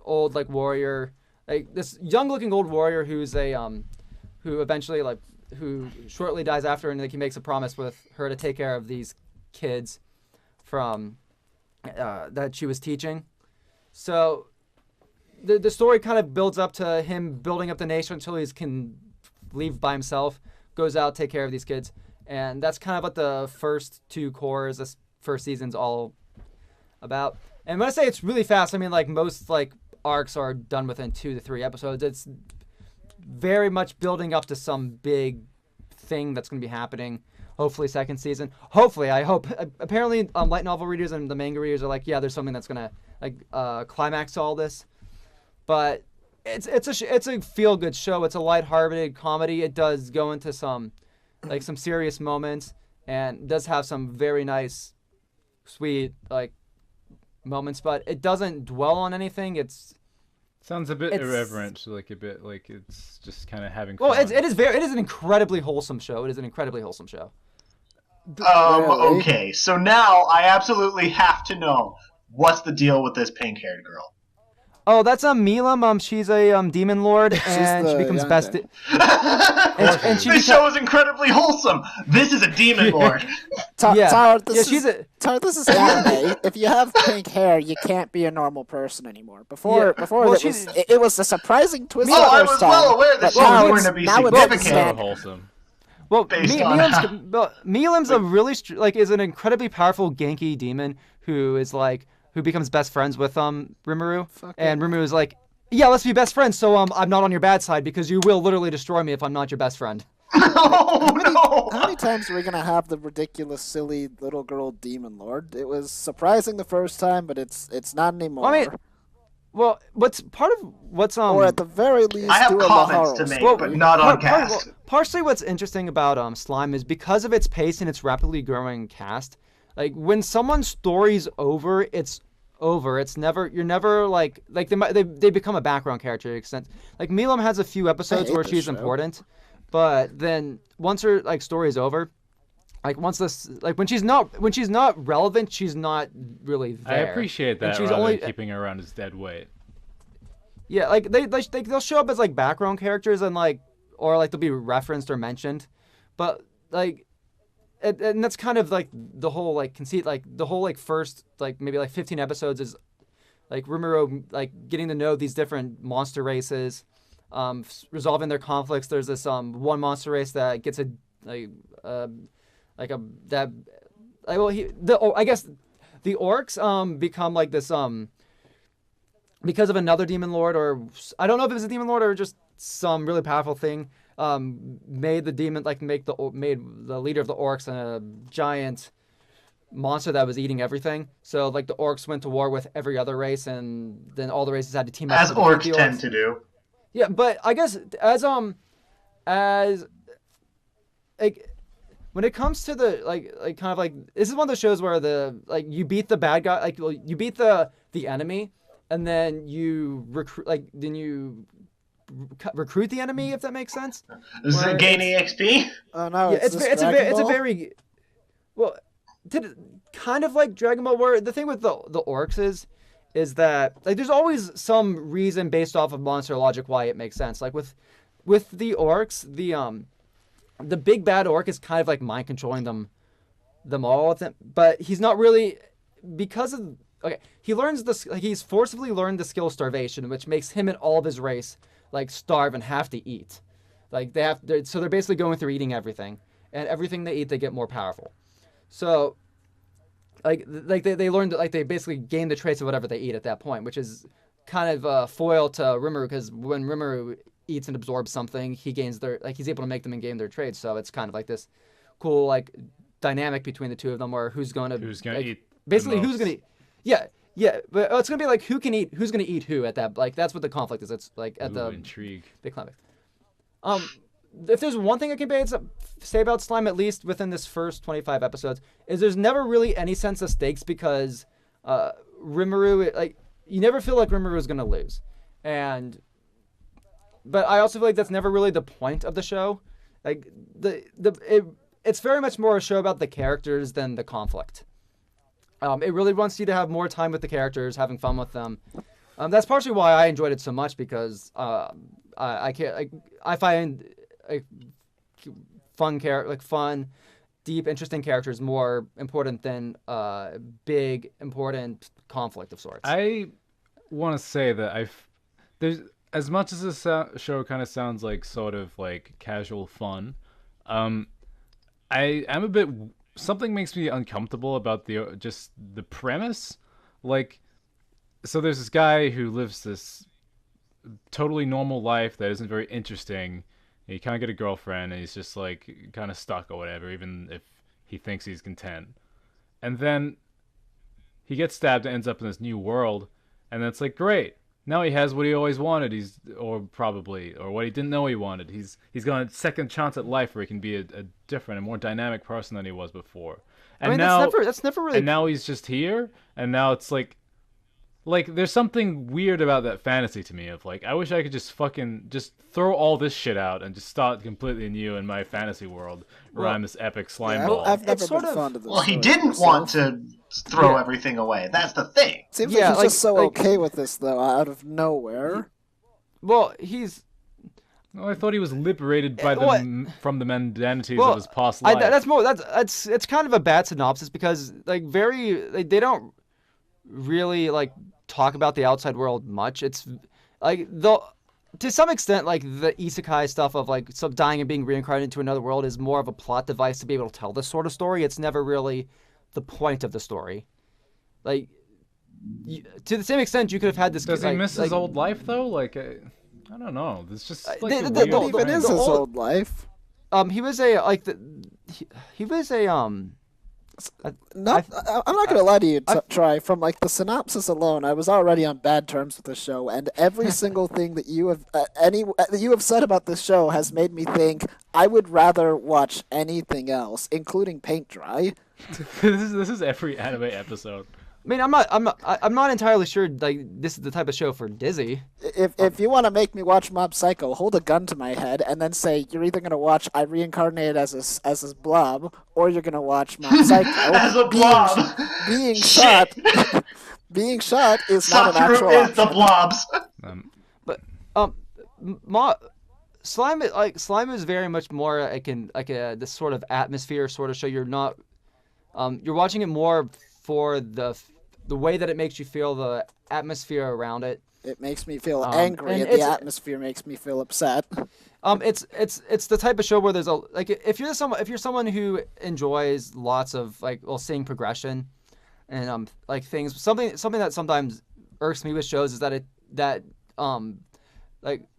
old warrior, this young looking old warrior who's who eventually who shortly dies after, and he makes a promise with her to take care of these kids from that she was teaching. So the story kind of builds up to him building up the nation until he can leave by himself, goes out, take care of these kids. And that's kind of what the first two cores, this first season's all about. And when I say it's really fast, I mean most arcs are done within 2 to 3 episodes. It's very much building up to some big thing that's going to be happening. Hopefully second season. Hopefully, I hope. Apparently, light novel readers and the manga readers are like, yeah, there's something that's going to climax to all this. But it's a feel good show. It's a lighthearted comedy. It does go into some serious moments and does have some very nice, sweet moments. But it doesn't dwell on anything. Sounds a bit irreverent, a bit it's just kind of having fun. Well, it is an incredibly wholesome show. It is an incredibly wholesome show. Really? Okay, so now I absolutely have to know what's the deal with this pink-haired girl. Oh, that's Milam. She's a demon lord, and she becomes best. This show is incredibly wholesome. This is a demon lord. Tyler, this is anime. If you have pink hair, you can't be a normal person anymore. Before it was a surprising twist. Oh, I was well aware that she was going to be significant. Wholesome. Well, Milam's a really is an incredibly powerful Genki demon who is who becomes best friends with Rimuru, and Rimuru is like, yeah, let's be best friends. So I'm not on your bad side because you will literally destroy me if I'm not your best friend. No. How many times are we gonna have the ridiculous, silly little girl demon lord? It was surprising the first time, but it's not anymore. I mean, well, or at the very least, I have do a comments to Maharo make, story. but not on cast. Partially, what's interesting about Slime is because of its pace and its rapidly growing cast. When someone's story's over, it's over. It's never. You're never they become a background character to an extent. Milam has a few episodes where she's important. But then once her like story is over, like once this like when she's not relevant, she's not really there. I appreciate that. And she's rather only than keeping her around as dead weight. Yeah, like they'll show up as like background characters and like or like they'll be referenced or mentioned, but like. And that's kind of like the whole like conceit, like the whole like first like maybe like 15 episodes is like Rimuru like getting to know these different monster races, resolving their conflicts. There's this one monster race that gets I guess the orcs become like this because of another demon lord, or I don't know if it was a demon lord or just some really powerful thing. Made the demon made the leader of the orcs a giant monster that was eating everything. So like the orcs went to war with every other race, and then all the races had to team up. As orcs tend to do. Yeah, but I guess as like when it comes to the like kind of like this is one of those shows where the like you beat the bad guy, like you beat the enemy, and then you recruit the enemy, if that makes sense. Is it gaining XP? Oh no! Yeah, it's a very well, kind of like Dragon Ball. Where the thing with the orcs is that like there's always some reason based off of monster logic why it makes sense. Like with the orcs, the big bad orc is kind of like mind controlling them all, but he's not really because of he's forcibly learned the skill starvation, which makes him and all of his race like starve and have to eat. Like they're basically going through eating everything, and everything they eat they get more powerful. So like they learned like they basically gain the traits of whatever they eat at that point, which is kind of a foil to Rimuru, because when Rimuru eats and absorbs something, he gains he's able to make them and gain their traits. So it's kind of like this cool like dynamic between the two of them, where who's going to eat basically who's going to eat. Yeah, but it's gonna be like who's gonna eat who at that, like that's what the conflict is. It's like at the intrigue. Big conflict. If there's one thing I can say about Slime, at least within this first 25 episodes, is there's never really any sense of stakes, because Rimuru, like you never feel like Rimuru is gonna lose, but I also feel like that's never really the point of the show. Like it's very much more a show about the characters than the conflict. It really wants you to have more time with the characters, having fun with them. That's partially why I enjoyed it so much, because I find fun, deep, interesting characters more important than big, important conflict of sorts. I want to say that there's as much as this show kind of sounds like sort of like casual fun. I am a bit. Something makes me uncomfortable about the premise. Like, so there's this guy who lives this totally normal life that isn't very interesting. He can't get a girlfriend, and he's just like kind of stuck or whatever, even if he thinks he's content. And then he gets stabbed and ends up in this new world, and then it's like, great. Now he has what he always wanted. Or what he didn't know he wanted. He's got a second chance at life where he can be a different and more dynamic person than he was before. And I mean, now that's never really. And now he's just here, and now it's like there's something weird about that fantasy to me. Of like, I wish I could just throw all this shit out and just start completely new in my fantasy world, where I'm this epic slime ball. I've never been fond of this. Well, he didn't want to throw everything away. That's the thing. Seems like he's just so okay with this, though, out of nowhere. Well, Well, I thought he was liberated from the mundanities of his past life. It's kind of a bad synopsis, because like they don't really like talk about the outside world much. It's like to some extent, like the isekai stuff of like some dying and being reincarnated into another world is more of a plot device to be able to tell this sort of story. It's never really the point of the story. Like to the same extent, you could have had this. Does he miss his old life though? Like I don't know. It's just like what even is his old life? He was a I'm not gonna lie to you, Try. From like the synopsis alone, I was already on bad terms with the show, and every single thing that you have said about this show has made me think I would rather watch anything else, including paint dry. This is every anime episode. I mean, I'm not entirely sure. Like, this is the type of show for Dizzy. If you want to make me watch Mob Psycho, hold a gun to my head and then say you're either gonna watch I Reincarnated as a blob, or you're gonna watch Mob Psycho As a blob. Being Shit. shot. Being shot is not an actual Satoru is the option. blobs. But Slime is very much more this sort of atmosphere sort of show. You're not you're watching it more for the way that it makes you feel, the atmosphere around it. It makes me feel angry, and the atmosphere makes me feel upset. It's the type of show where there's a if you're someone who enjoys lots of seeing progression and things, something that sometimes irks me with shows is that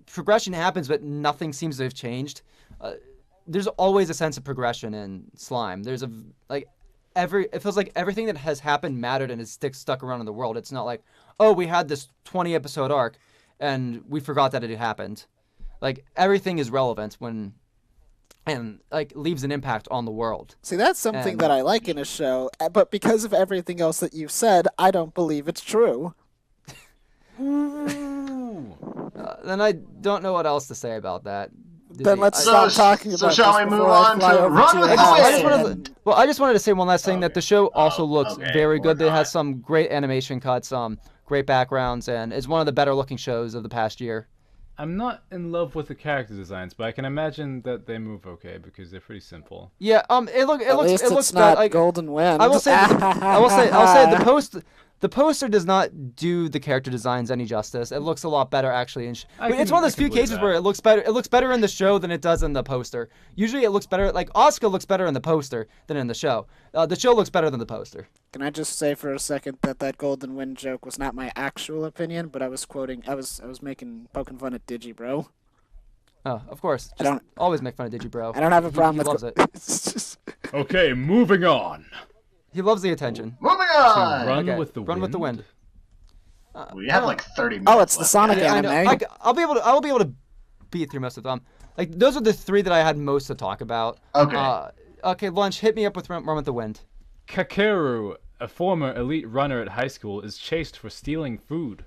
progression happens but nothing seems to have changed. There's always a sense of progression in Slime. There's it feels like everything that has happened mattered and is stuck around in the world. It's not like, oh, we had this 20 episode arc and we forgot that it had happened. Like, everything is relevant and leaves an impact on the world. See, that's something that I like in a show, but because of everything else that you've said, I don't believe it's true. Then I don't know what else to say about that. Then let's stop talking about shall this we before move I on fly to over Run to with your the house. Wind? I just wanted to say one last thing, that the show also looks very good. It not. has some great animation cuts, great backgrounds, and is one of the better looking shows of the past year. I'm not in love with the character designs, but I can imagine that they move okay because they're pretty simple. Yeah, At least it looks it's not bad. Golden Wind. I'll say the poster does not do the character designs any justice. It looks a lot better actually. It's one of those few cases where it looks better. It looks better in the show than it does in the poster. Usually, it looks better. Like Asuka looks better in the poster than in the show. The show looks better than the poster. Can I just say for a second that Golden Wind joke was not my actual opinion, but I was poking fun at Digibro. Oh, of course. Always make fun of Digibro. I don't have a problem he with loves it. It's just... Okay, moving on. He loves the attention. Moving on. Run with the Run with the wind. We have like 30 minutes. Oh, it's the Sonic I know. anime. I will be able to beat through most of them. Those are the three that I had most to talk about. Okay. Okay, Lunch, hit me up with Run with the Wind. Kakeru, a former elite runner at high school, is chased for stealing food.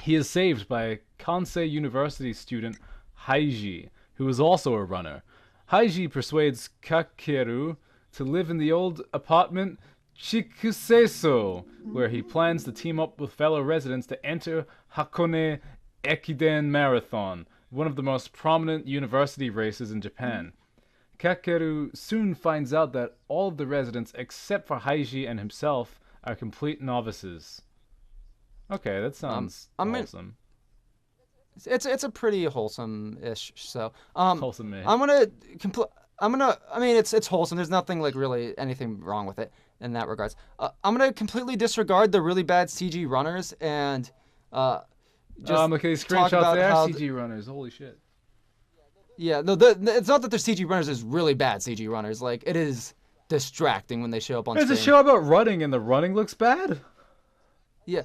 He is saved by Kansei University student Haiji, who is also a runner. Haiji persuades Kakeru to live in the old apartment Chikuseso, where he plans to team up with fellow residents to enter Hakone Ekiden Marathon, one of the most prominent university races in Japan. Kakeru soon finds out that all of the residents except for Haiji and himself are complete novices. Okay, that sounds wholesome. It's a pretty wholesome-ish show. Wholesome. It's wholesome. There's nothing really anything wrong with it in that regards. I'm gonna completely disregard the really bad CG runners and just look at these talk screenshots. about They how are CG runners. Holy shit. Yeah, it's not that they're CG runners. It's really bad CG runners. It is distracting when they show up on There's screen. a show about running, and the running looks bad. Yeah,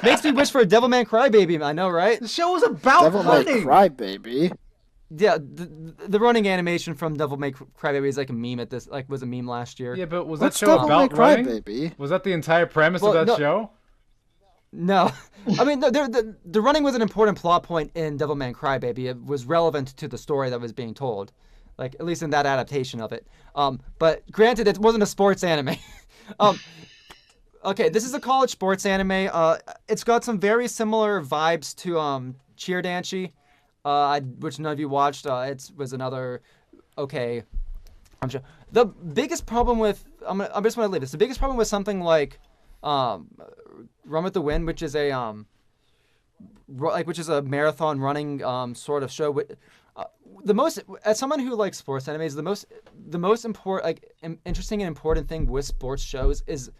makes me wish for a Devilman Crybaby. I know, right? The show was about Devil May running. Cry, baby. Yeah, the running animation from Devil May Crybaby is like a meme at this. Was a meme last year. Yeah, but was What's that show Devil May about Cry, running? baby? Was that the entire premise of that show? No, I mean the running was an important plot point in Devilman Crybaby. It was relevant to the story that was being told, at least in that adaptation of it. But granted, it wasn't a sports anime. Okay, this is a college sports anime. It's got some very similar vibes to Cheer Danchi, which none of you watched. It was another okay. I'm sure the biggest problem with I just want to leave this. The biggest problem with something like Run with the Wind, which is a marathon running sort of show. The most, as someone who likes sports animes, the most important, interesting and important thing with sports shows is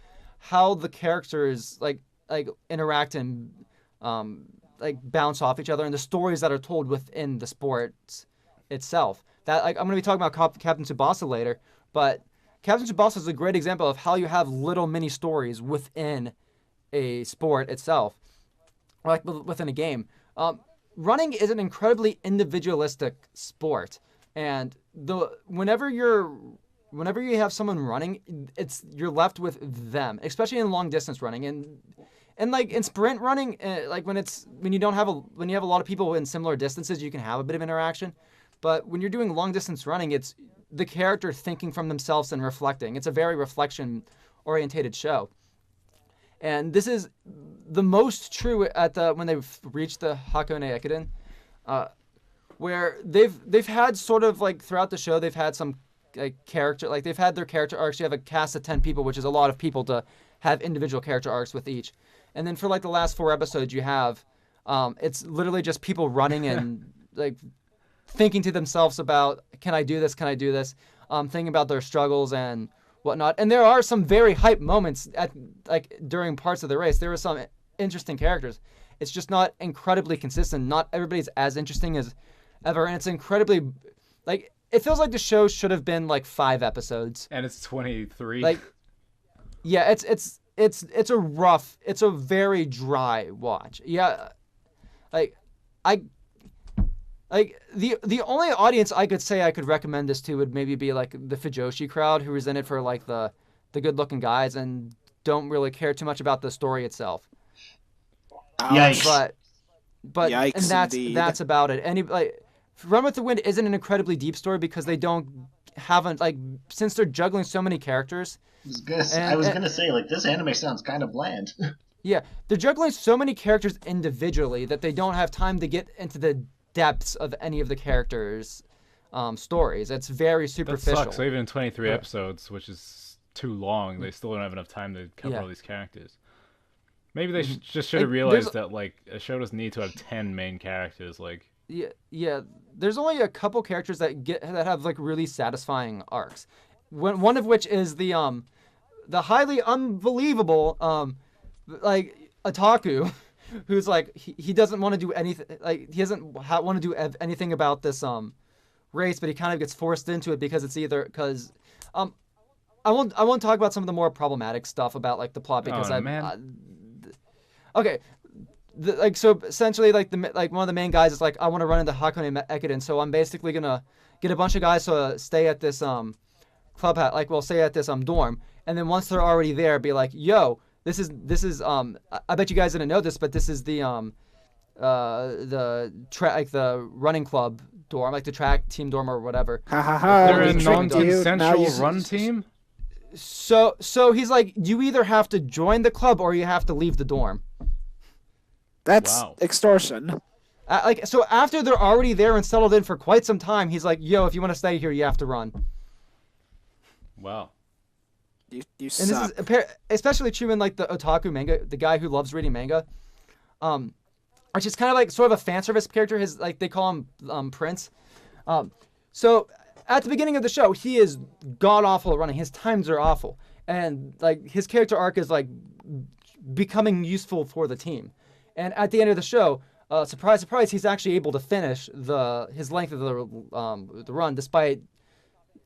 how the characters interact and bounce off each other, and the stories that are told within the sport itself. That I'm going to be talking about Captain Tsubasa later, but Captain Tsubasa is a great example of how you have little mini stories within a sport itself, within a game. Running is an incredibly individualistic sport, and whenever you're whenever you have someone running, you're left with them, especially in long distance running, and like in sprint running, like when you have a lot of people in similar distances, you can have a bit of interaction, but when you're doing long distance running, it's the character thinking from themselves and reflecting. It's a very reflection orientated show. And this is the most true at when they've reached the Hakone Ekiden, where they've had sort of like throughout the show they've had some character, like they've had their character arcs. You have a cast of 10 people, which is a lot of people to have individual character arcs with each. And then for like the last 4 episodes, you have it's literally just people running and like thinking to themselves about, can I do this? Can I do this? Thinking about their struggles and whatnot. And there are some very hype moments during parts of the race. There are some interesting characters. It's just not incredibly consistent. Not everybody's as interesting as ever, and it's incredibly like it feels like the show should have been like 5 episodes. And it's 23. Like, yeah, it's a very dry watch. Yeah, the only audience I could say I could recommend this to would maybe be like the Fujoshi crowd, who is in it for like the good looking guys and don't really care too much about the story itself. Yikes. But Yikes, and that's about it. Run with the Wind isn't an incredibly deep story because they haven't since they're juggling so many characters. I was gonna say, like, this anime sounds kind of bland. Yeah, they're juggling so many characters individually that they don't have time to get into the depths of any of the characters' stories. It's very superficial. That sucks. So even in 23 episodes, which is too long, they still don't have enough time to cover all these characters. Maybe they just should have realized that like a show doesn't need to have 10 main characters. Like, yeah. There's only a couple characters that have like really satisfying arcs. One of which is the highly unbelievable like otaku, who's like he doesn't want to do anything. Like he doesn't want to do anything about this race, but he kind of gets forced into it because it's either because I won't talk about some of the more problematic stuff about like the plot because okay. So essentially, like one of the main guys is like, I want to run into Hakone Ekiden, so I'm basically gonna get a bunch of guys to stay at this stay at this dorm, and then once they're already there, be like, yo, this is I bet you guys didn't know this, but this is the running club dorm, like the track team dorm or whatever. They're a non-consensual run team. So he's like, you either have to join the club or you have to leave the dorm. That's extortion. So after they're already there and settled in for quite some time, he's like, yo, if you want to stay here, you have to run. Wow. You suck. And this is especially true in like the otaku manga, the guy who loves reading manga. Which is kind of like sort of a fan service character. His like they call him Prince. So at the beginning of the show, he is god awful at running. His times are awful, and like his character arc is like becoming useful for the team. And at the end of the show, surprise, surprise, he's actually able to finish his length of the run, despite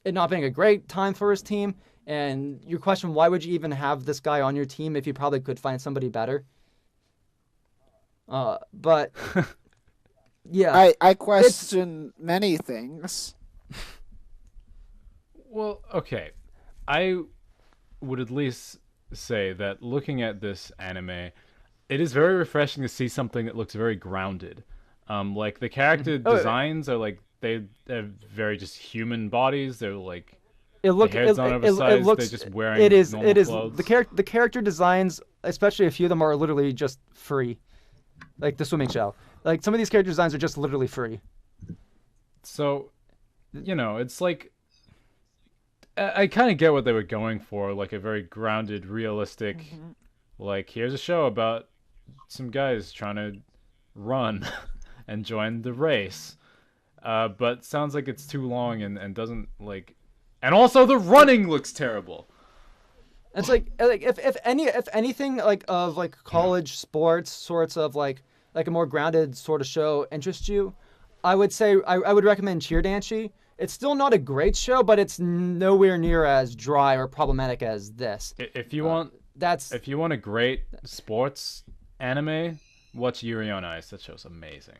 it not being a great time for his team. And your question, why would you even have this guy on your team if you probably could find somebody better? But yeah, I question many things. Well, okay, I would at least say that looking at this anime, it is very refreshing to see something that looks very grounded. Like the character designs are like they have very just human bodies. They're like their heads on oversized. They're just wearing normal clothes. The character designs, especially a few of them, are literally just free. Like the swimming shell. Like some of these character designs are just literally free. So, it's like I kind of get what they were going for, like a very grounded, realistic. Like here's a show about some guys trying to run and join the race, but sounds like it's too long and doesn't like, and also the running looks terrible. It's like if anything like of like college sports sorts of like a more grounded sort of show interests you, I would say I would recommend Cheerdanshi. It's still not a great show, but it's nowhere near as dry or problematic as this. If you want a great sports anime, watch Yuri on Ice. That show's amazing.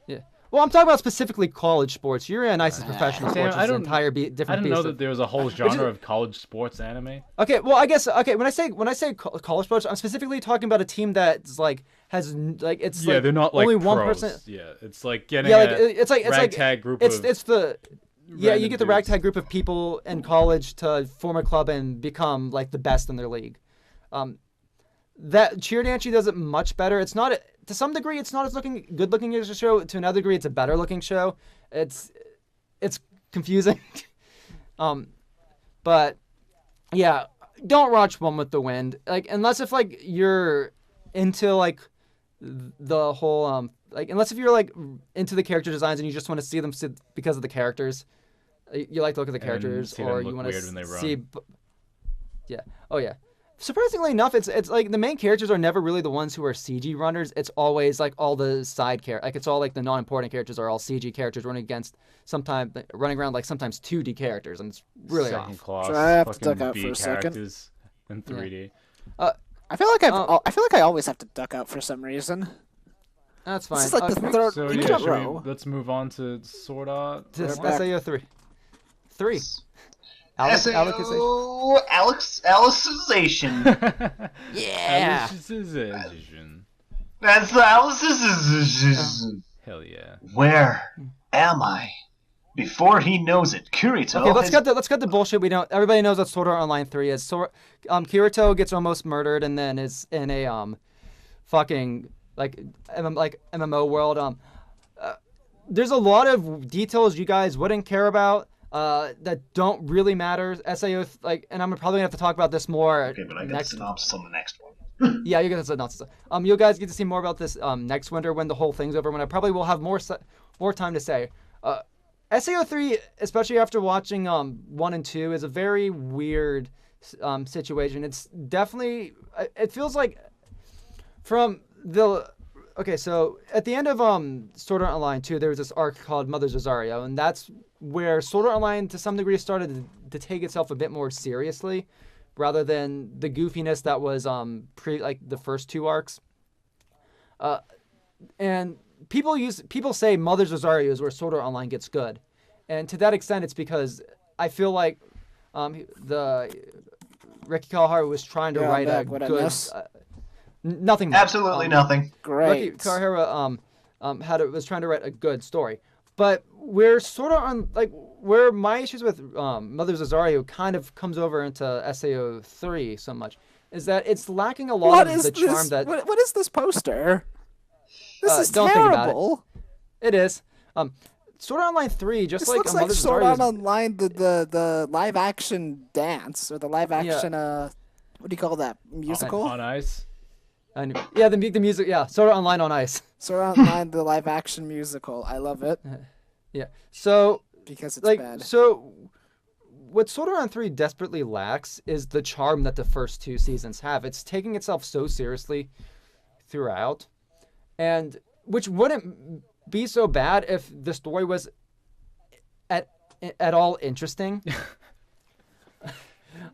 Yeah. Well, I'm talking about specifically college sports. Yuri on Ice is professional Damn, sports. I It's an don't- entire I different didn't know beast. that there was a whole genre of college sports anime. Okay, well, I guess when I say college sports, I'm specifically talking about a team that's like has like it's Yeah, like they're not like only pros. 1%. Yeah, it's like getting Yeah, like a it's like ragtag group it's of it's the yeah, you random get the dudes. ragtag group of people in college to form a club and become like the best in their league. That Chiridanchi does it much better. It's not to some degree it's not as good looking as a show. To another degree, it's a better looking show. It's confusing. But yeah, don't watch One with the Wind. Like unless if like you're into like the whole like unless if you're like into the character designs and you just want to see them because of the characters. You like to look at the characters, see them or look you want weird when they to run. see. Yeah. Oh yeah. Surprisingly enough, it's like the main characters are never really the ones who are CG runners. It's always like all the side characters. Like it's all like the non-important characters are all CG characters running around like sometimes 2D characters, and it's really second off. class So I have to fucking duck out B for a second. characters in 3D. I feel like I feel like I always have to duck out for some reason. That's fine. This is like the third So week yeah, in a row. let's move on to Sword Art. to back. SAO 3. Alex, SAO Alicization. Yeah. Alicization. That's the Alicization. Hell yeah. Where am I? Before he knows it, Kirito. Okay, let's cut the bullshit. We don't. Everybody knows what Sword Art Online 3 is. Kirito gets almost murdered and then is in a fucking like MMO world. There's a lot of details you guys wouldn't care about that don't really matter. SAO and I'm probably gonna have to talk about this more Okay, but I got the next. synopsis on the next one. Yeah, you get the synopsis. You guys get to see more about this next winter when the whole thing's over. When I probably will have more time to say. SAO 3, especially after watching 1 and 2, is a very weird situation. It's definitely it feels like from the okay. So at the end of Sword Art Online 2, there was this arc called Mother's Rosario, and that's where Sword Art Online to some degree started to take itself a bit more seriously, rather than the goofiness that was the first 2 arcs. And people say Mother's Rosario is where Sword Art Online gets good, and to that extent, it's because I feel like the Ricky Kawahara was trying to Yeah, write a what I good. miss? Nothing. More. Absolutely nothing. Ricky Great. Kawahara was trying to write a good story, but where Sword Art on where my issues with Mother's Rosario kind of comes over into SAO 3 so much is that it's lacking a lot What of is the this? charm that. What is this poster? This is don't think about it. terrible. It is. Sword Art Online 3, just This like looks like Mother's Sword Rosario. Art Online, the live action dance or the live action what do you call that, musical? On ice. Yeah, the music. Yeah, Sword Art Online on ice. Sword Art Online, the live action musical. I love it Yeah. So because it's bad. so what Sword Art Online 3 desperately lacks is the charm that the first 2 seasons have. It's taking itself so seriously throughout, and which wouldn't be so bad if the story was at all interesting.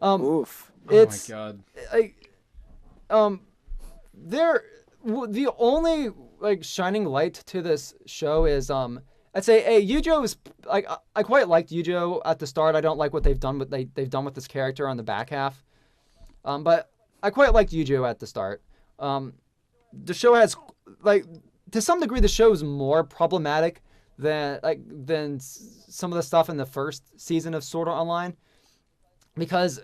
Oof. It's Oh my god. the only shining light to this show is I'd say Yujo is I quite liked Yujo at the start. I don't like what they've done with this character on the back half, but I quite liked Yujo at the start. The show has to some degree the show is more problematic than some of the stuff in the first season of Sword Art Online, because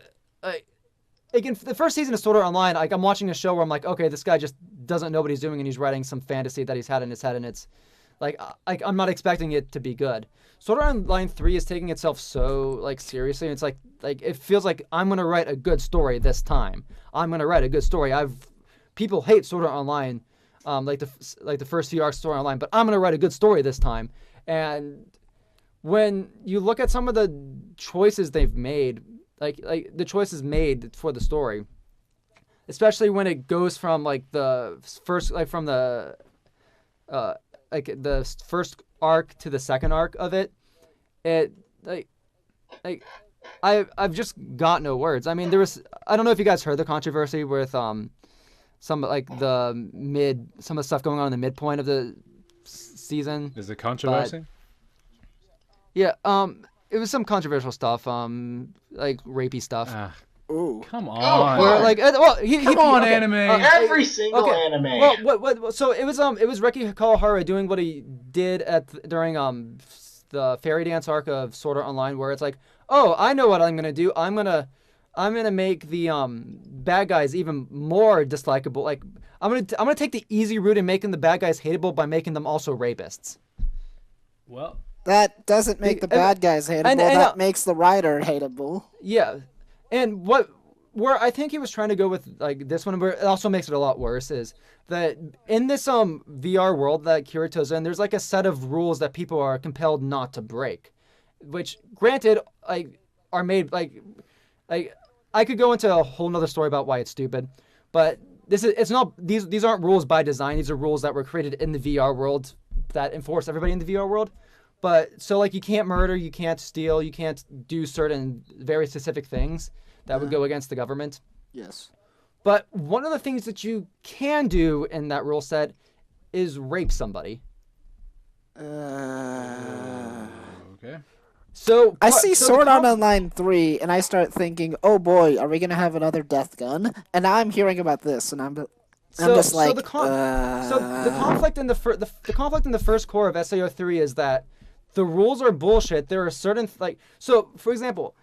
again, the first season of Sword Art Online, I'm watching a show where I'm like, okay, this guy just doesn't know what he's doing and he's writing some fantasy that he's had in his head, and it's I'm not expecting it to be good. Sword Art Online 3 is taking itself so seriously. It's like it feels like I'm gonna write a good story this time. I'm gonna write a good story. People hate Sword Art Online, the first few arcs of Sword Art Online, but I'm gonna write a good story this time. And when you look at some of the choices they've made, the choices made for the story, especially when it goes from the first the first arc to the second arc of it, I've just got no words. I mean, I don't know if you guys heard the controversy with some of the stuff going on in the midpoint of the season. Is it controversy? Yeah, it was some controversial stuff, like rapey stuff. Ooh. Come on. Where, like, well, Come on, okay, anime. Every single okay. anime. Well, so it was Reki Kawahara doing what he did during the fairy dance arc of Sword Art Online, where it's like, oh, I know what I'm gonna do. I'm gonna make the bad guys even more dislikable. Like, I'm gonna take the easy route and making the bad guys hateable by making them also rapists. Well, That doesn't make the bad guys hateable. That makes the writer hateable. Yeah, and where I think he was trying to go with like this one, but it also makes it a lot worse, is that in this VR world that Kirito's in, there's like a set of rules that people are compelled not to break, which granted like are made like I could go into a whole nother story about why it's stupid, but it's not these aren't rules by design. These are rules that were created in the VR world that enforce everybody in the VR world. But so like you can't murder, you can't steal, you can't do certain very specific things that would go against the government. Yes. But one of the things that you can do in that rule set is rape somebody. okay. So I see Sword Art Online 3, and I start thinking, oh boy, are we gonna have another death gun? And now I'm hearing about this, and I'm just like, so the conflict in the conflict in the first core of SAO 3 is that the rules are bullshit. There are certain so for example,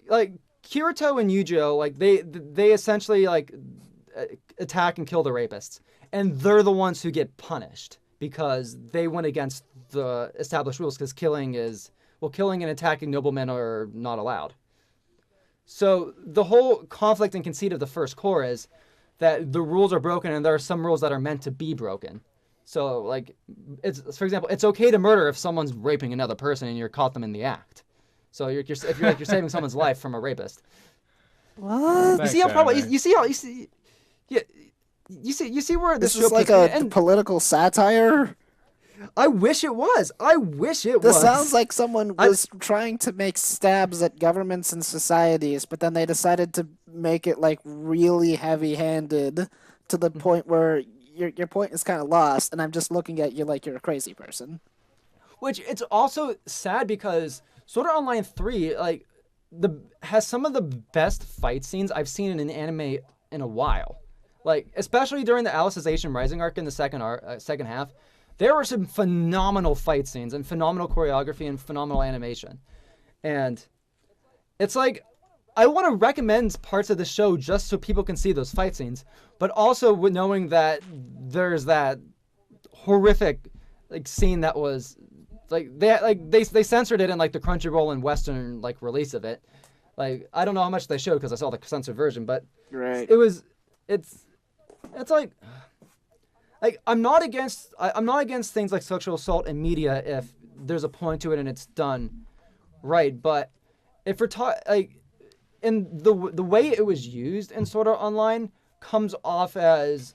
like Kirito and Yujo, like they essentially like attack and kill the rapists, and they're the ones who get punished because they went against the established rules. Because killing and attacking noblemen are not allowed. So the whole conflict and conceit of the first core is that the rules are broken, and there are some rules that are meant to be broken. So, like, for example, it's okay to murder if someone's raping another person and you're caught them in the act. So if you're saving someone's life from a rapist. what? You see how probably you see where This show is like a political satire. I wish it was. This sounds like someone was trying to make stabs at governments and societies, but then they decided to make it like really heavy-handed to the point where your point is kind of lost, and I'm just looking at you like you're a crazy person. Which it's also sad because Sword Art Online 3 like has some of the best fight scenes I've seen in an anime in a while. Like especially during the Alicization Rising arc in the second half, there were some phenomenal fight scenes and phenomenal choreography and phenomenal animation. And it's like I want to recommend parts of the show just so people can see those fight scenes, but also with knowing that there's that horrific like scene that was they censored it in like the Crunchyroll and Western like release of it. Like I don't know how much they showed because I saw the censored version, but right. It's like I'm not against things like sexual assault in media if there's a point to it and it's done right, but if we're and the way it was used in Sword Art Online comes off as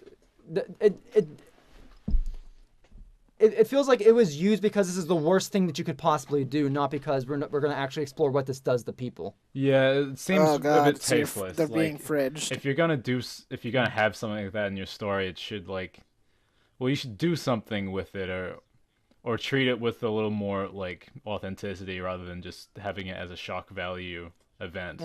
it feels like it was used because this is the worst thing that you could possibly do, not because we're going to actually explore what this does to people. Yeah, it seems a bit tasteless. They're being fridged. If you're gonna have something like that in your story, it should you should do something with it, or treat it with a little more like authenticity rather than just having it as a shock value event.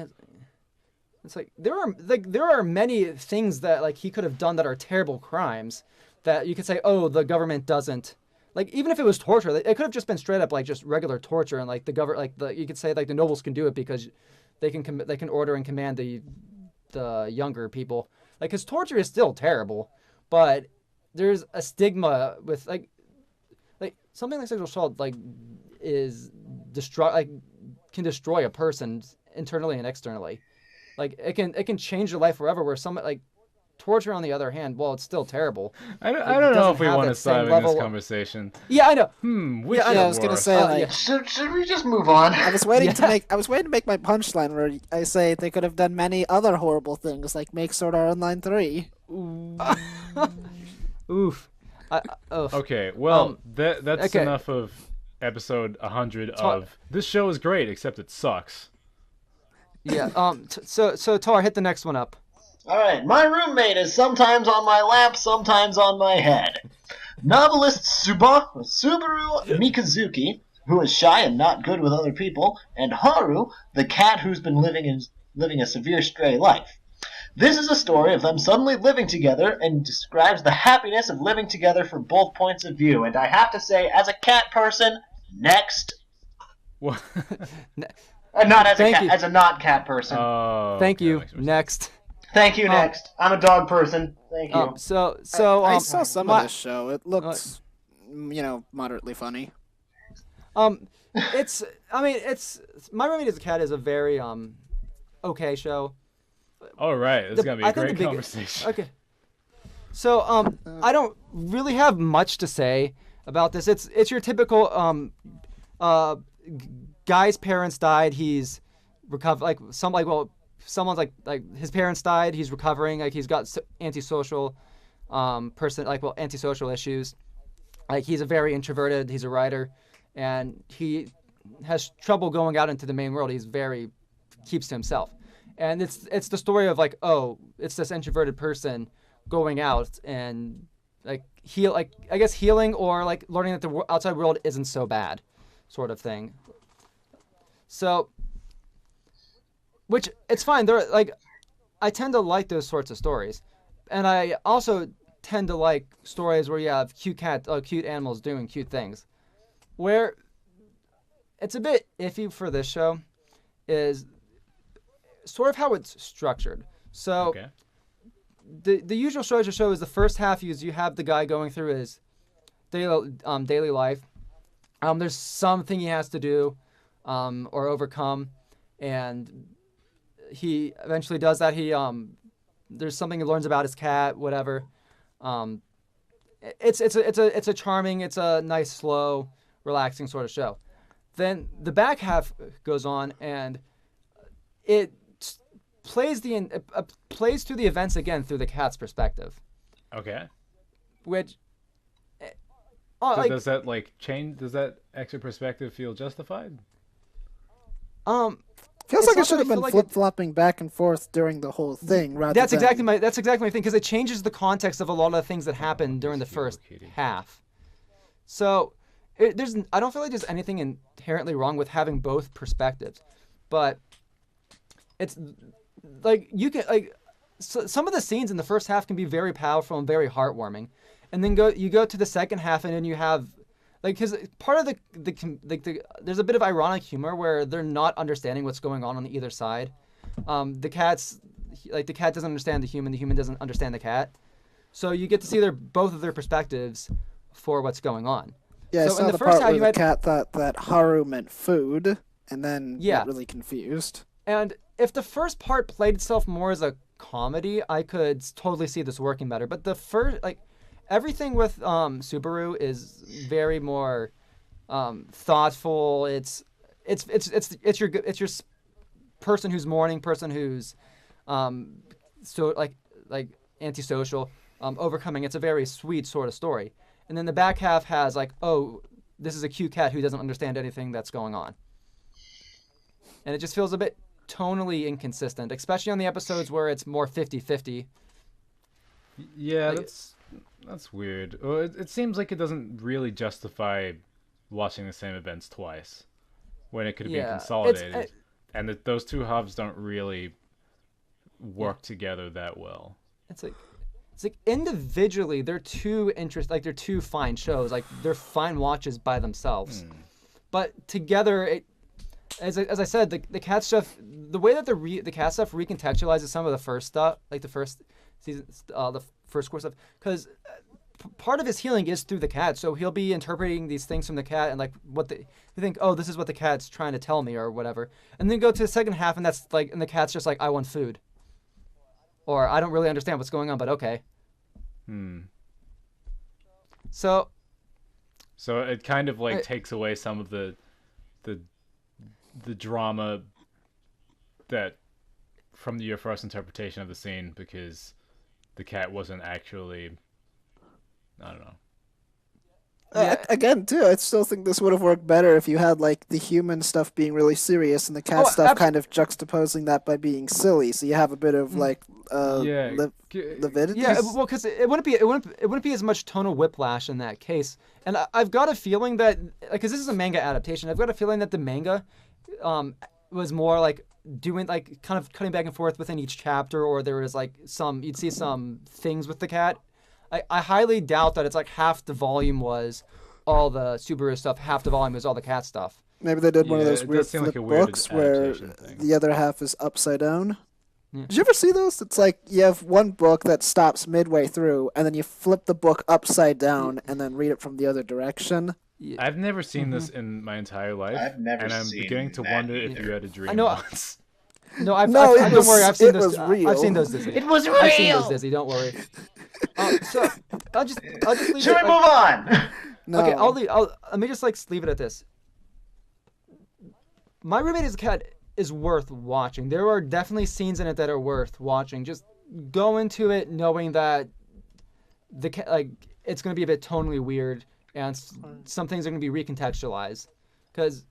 It's like there are many things that like he could have done that are terrible crimes that you could say, oh, the government doesn't. Like even if it was torture, it could have just been straight up like just regular torture, and like you could say like the nobles can do it because they can order and command the younger people. Like his torture is still terrible, but there's a stigma with like something like sexual assault can destroy a person internally and externally. Like it can change your life forever. Where some like torture, on the other hand, well, it's still terrible. I don't know if we want to start in this conversation. Yeah, I know. I was gonna say should we just move on? I was waiting to make my punchline where I say they could have done many other horrible things, like make Sword Art Online 3. Oof. Okay, well, that's enough of episode 100 of This Show is Great, except it sucks. Yeah. So Tar, hit the next one up. All right, my roommate is sometimes on my lap, sometimes on my head. Novelist Subaru Mikazuki, who is shy and not good with other people, and Haru, the cat who's been living a severe stray life. This is a story of them suddenly living together and describes the happiness of living together from both points of view. And I have to say, as a cat person, next. What? Not as Thank a cat, you. as a not cat person. Thank Okay, you. that makes more sense. Next. Thank you, next. I'm a dog person. Thank you. I saw some my- of this show. It looked, moderately funny. It's My Roommate is a Cat is a very okay show. All right, this is gonna be a I think great the big- conversation. Okay. So I don't really have much to say about this. It's your typical guy's parents died. He's recovered. Someone's like his parents died. He's recovering. Like he's got antisocial antisocial issues. Like he's a very introverted. He's a writer, and he has trouble going out into the main world. Keeps to himself. And it's the story of it's this introverted person going out and healing or like learning that the outside world isn't so bad, sort of thing. So, which it's fine. I tend to like those sorts of stories, and I also tend to like stories where you have cute animals doing cute things. Where it's a bit iffy for this show is sort of how it's structured. So Okay. the usual structure of the show is the first half you have the guy going through his daily life. There's something he has to do or overcome, and he eventually does that. There's something he learns about his cat, whatever. It's a charming, it's a nice, slow, relaxing sort of show. Then the back half goes on, and it plays through the events again through the cat's perspective, Okay. which Does that change? Does that extra perspective feel justified? Feels It's like not it should that I have been feel like flip-flopping back and forth during the whole thing, rather That's than... exactly my thing, because it changes the context of a lot of the things that happen during the first half. So I don't feel like there's anything inherently wrong with having both perspectives, but it's like some of the scenes in the first half can be very powerful and very heartwarming, and then you go to the second half and then you have because part of there's a bit of ironic humor where they're not understanding what's going on either side. The cat doesn't understand the human doesn't understand the cat, so you get to see both of their perspectives for what's going on. Yeah, So I saw in the the first part half where you the had- cat thought that Haru meant food, and then Yeah. got really confused. And if the first part played itself more as a comedy, I could totally see this working better. But the first, everything with Subaru is very more thoughtful. It's your person who's mourning, person who's antisocial, overcoming. It's a very sweet sort of story. And then the back half has this is a cute cat who doesn't understand anything that's going on. And it just feels a bit tonally inconsistent, especially on the episodes where it's more 50-50. Yeah, that's weird. Well, it seems like it doesn't really justify watching the same events twice when it could have been consolidated, and that those two hubs don't really work together that well. It's like individually they're two they're two fine shows, they're fine watches by themselves, but together as I said, the cat stuff, the way that the cat stuff recontextualizes some of the first stuff, like the first season, the first course stuff, because part of his healing is through the cat. So he'll be interpreting these things from the cat and you think, oh, this is what the cat's trying to tell me or whatever, and then go to the second half and and the cat's just like, I want food, or I don't really understand what's going on, but okay. So it kind of takes away some of the drama that from your first interpretation of the scene, because the cat wasn't actually, I don't know. Again, too, I still think this would have worked better if you had like the human stuff being really serious and the cat stuff kind of juxtaposing that by being silly. So you have a bit of like lividity. Yeah, well, because it wouldn't be as much tonal whiplash in that case. And I've got a feeling that, because this is a manga adaptation, I've got a feeling that the manga was more like doing like kind of cutting back and forth within each chapter, or there was like you'd see some things with the cat. I highly doubt that it's like half the volume was all the superhero stuff, half the volume was all the cat stuff. Maybe they did one of those weird flip books where the other half is upside down. Yeah. Did you ever see those? It's like you have one book that stops midway through, and then you flip the book upside down and then read it from the other direction. I've never seen this in my entire life. I've never and I'm seen beginning to wonder if you had a dream once. No, don't worry. I've seen those. I've seen those, Dizzy. It was real. I've seen those, Dizzy. Don't worry. So I'll just leave Should it. we move on? No. Okay, let me just like leave it at this. My Roommate is a Cat is worth watching. There are definitely scenes in it that are worth watching. Just go into it knowing that it's going to be a bit tonally weird and some things are going to be recontextualized. Because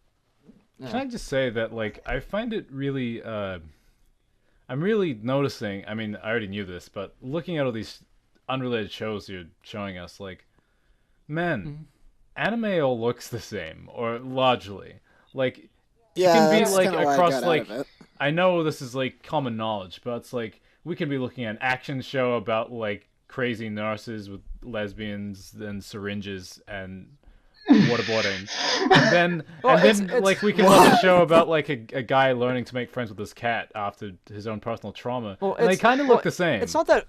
can I just say that like I find it really I'm really noticing, I mean, I already knew this, but looking at all these unrelated shows you're showing us, like, man, anime all looks the same, or largely. Like, it can be, like, across, like, I know this is, like, common knowledge, but it's, like, we could be looking at an action show about, like, crazy nurses with lesbians and syringes and waterboarding. And then like we can watch a show about like a guy learning to make friends with his cat after his own personal trauma. And they kind of look the same. It's not that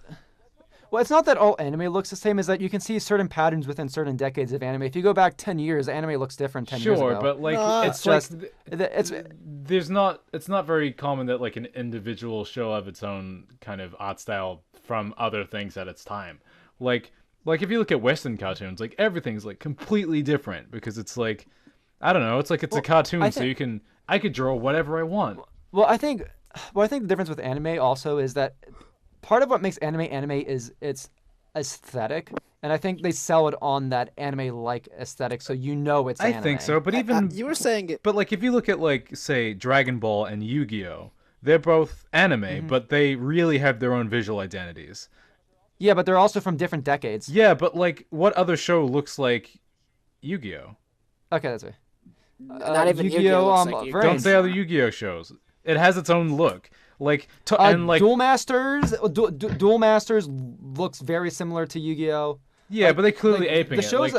all anime looks the same. Is that you can see certain patterns within certain decades of anime. If you go back 10 years, anime looks different 10 years ago. Sure, but like it's not very common that like an individual show have its own kind of art style from other things at its time. Like if you look at Western cartoons, like everything's like completely different because it's like, I don't know, it's like it's a cartoon, so I could draw whatever I want. Well, I think the difference with anime also is that part of what makes anime is its aesthetic, and I think they sell it on that anime-like aesthetic, so you know it's anime. I think so, but even you were saying it. But like if you look at like say Dragon Ball and Yu-Gi-Oh, they're both anime, but they really have their own visual identities. Yeah, but they're also from different decades. Yeah, but like, what other show looks like Yu-Gi-Oh? Okay, that's right. Not even Yu-Gi-Oh! Like Yu-Gi-Oh! Don't say other Yu-Gi-Oh! Shows. It has its own look. Like, Duel Masters looks very similar to Yu-Gi-Oh! Yeah, but they clearly aping the shows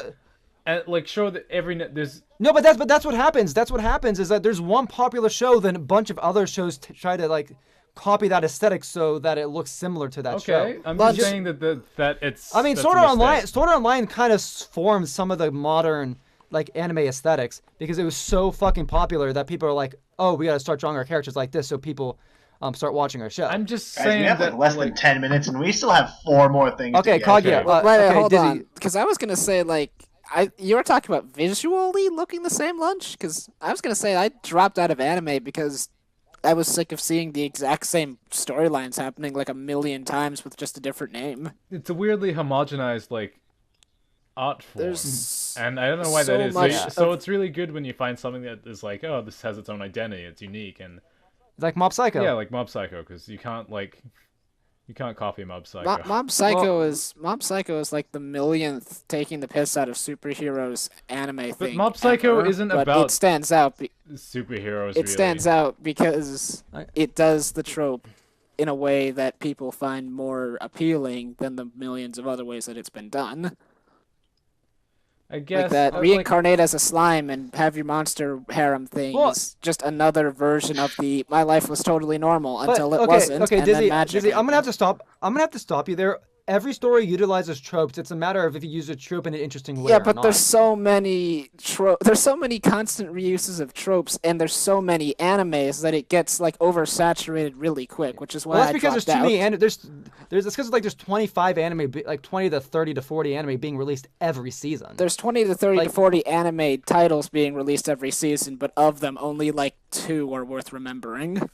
like show that there's. No, but that's what happens. That's what happens is that there's one popular show, then a bunch of other shows try to like copy that aesthetic so that it looks similar to that show. Okay, I'm just saying that it's. I mean, Sword Art Online kind of formed some of the modern like anime aesthetics because it was so fucking popular that people are like, oh, we gotta start drawing our characters like this so people start watching our show. I'm just saying we have like less than 10 minutes and we still have 4 more things. Okay, to Kaguya. get. Hold on, because I was gonna say like. You were talking about visually looking the same, Lunch? Because I was going to say I dropped out of anime because I was sick of seeing the exact same storylines happening like a million times with just a different name. It's a weirdly homogenized, like, art form. And I don't know why that is. So it's really good when you find something that is like, oh, this has its own identity, it's unique. And like Mob Psycho. Yeah, like Mob Psycho, because you can't copy Mob Psycho. Mob Psycho is like the millionth taking the piss out of superheroes anime thing. But Mob Psycho isn't about it stands out. Superheroes. It stands out because it does the trope in a way that people find more appealing than the millions of other ways that it's been done. I guess like that reincarnate as a slime and have your monster harem thing is just another version of the my life was totally normal until it wasn't. Okay, and Dizzy, then magic. Dizzy, I'm gonna have to stop you there. Every story utilizes tropes. It's a matter of if you use a trope in an interesting way. Yeah, but there's so many there's so many constant reuses of tropes, and there's so many animes that it gets like oversaturated really quick, which is why that's because there's too many. There's because like there's 25 anime, like 20 to 30 to 40 anime being released every season. There's 20 to 30 to 40 anime titles being released every season, but of them only like 2 are worth remembering.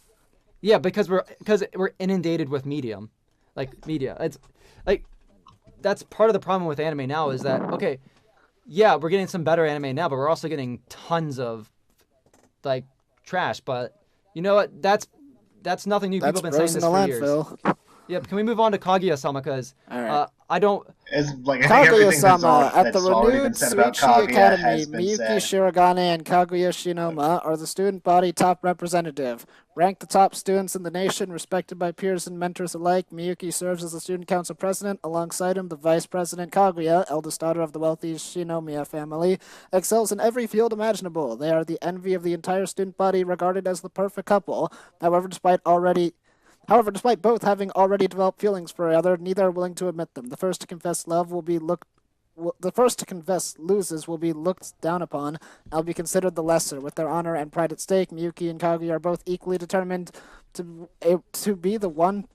Yeah, because we're inundated with media. It's like that's part of the problem with anime now is that yeah, we're getting some better anime now, but we're also getting tons of like trash. But you know what? That's nothing new. That's People have been saying this for years. landfill. Yep. Can we move on to Kaguya-sama? Because All right. I don't. It's like I think everything Kaguya-sama, at the that's already been renewed said about Suichi Kaguya Academy, has been Miyuki said. Shirogane and Kaguya Shinoma are the student body top representative. Ranked the top students in the nation, respected by peers and mentors alike, Miyuki serves as the student council president. Alongside him, the vice president Kaguya, eldest daughter of the wealthy Shinomiya family, excels in every field imaginable. They are the envy of the entire student body, regarded as the perfect couple. However, despite both having already developed feelings for each other, neither are willing to admit them. The first to confess loses will be looked down upon and will be considered the lesser. With their honor and pride at stake, Miyuki and Kaguya are both equally determined to be the one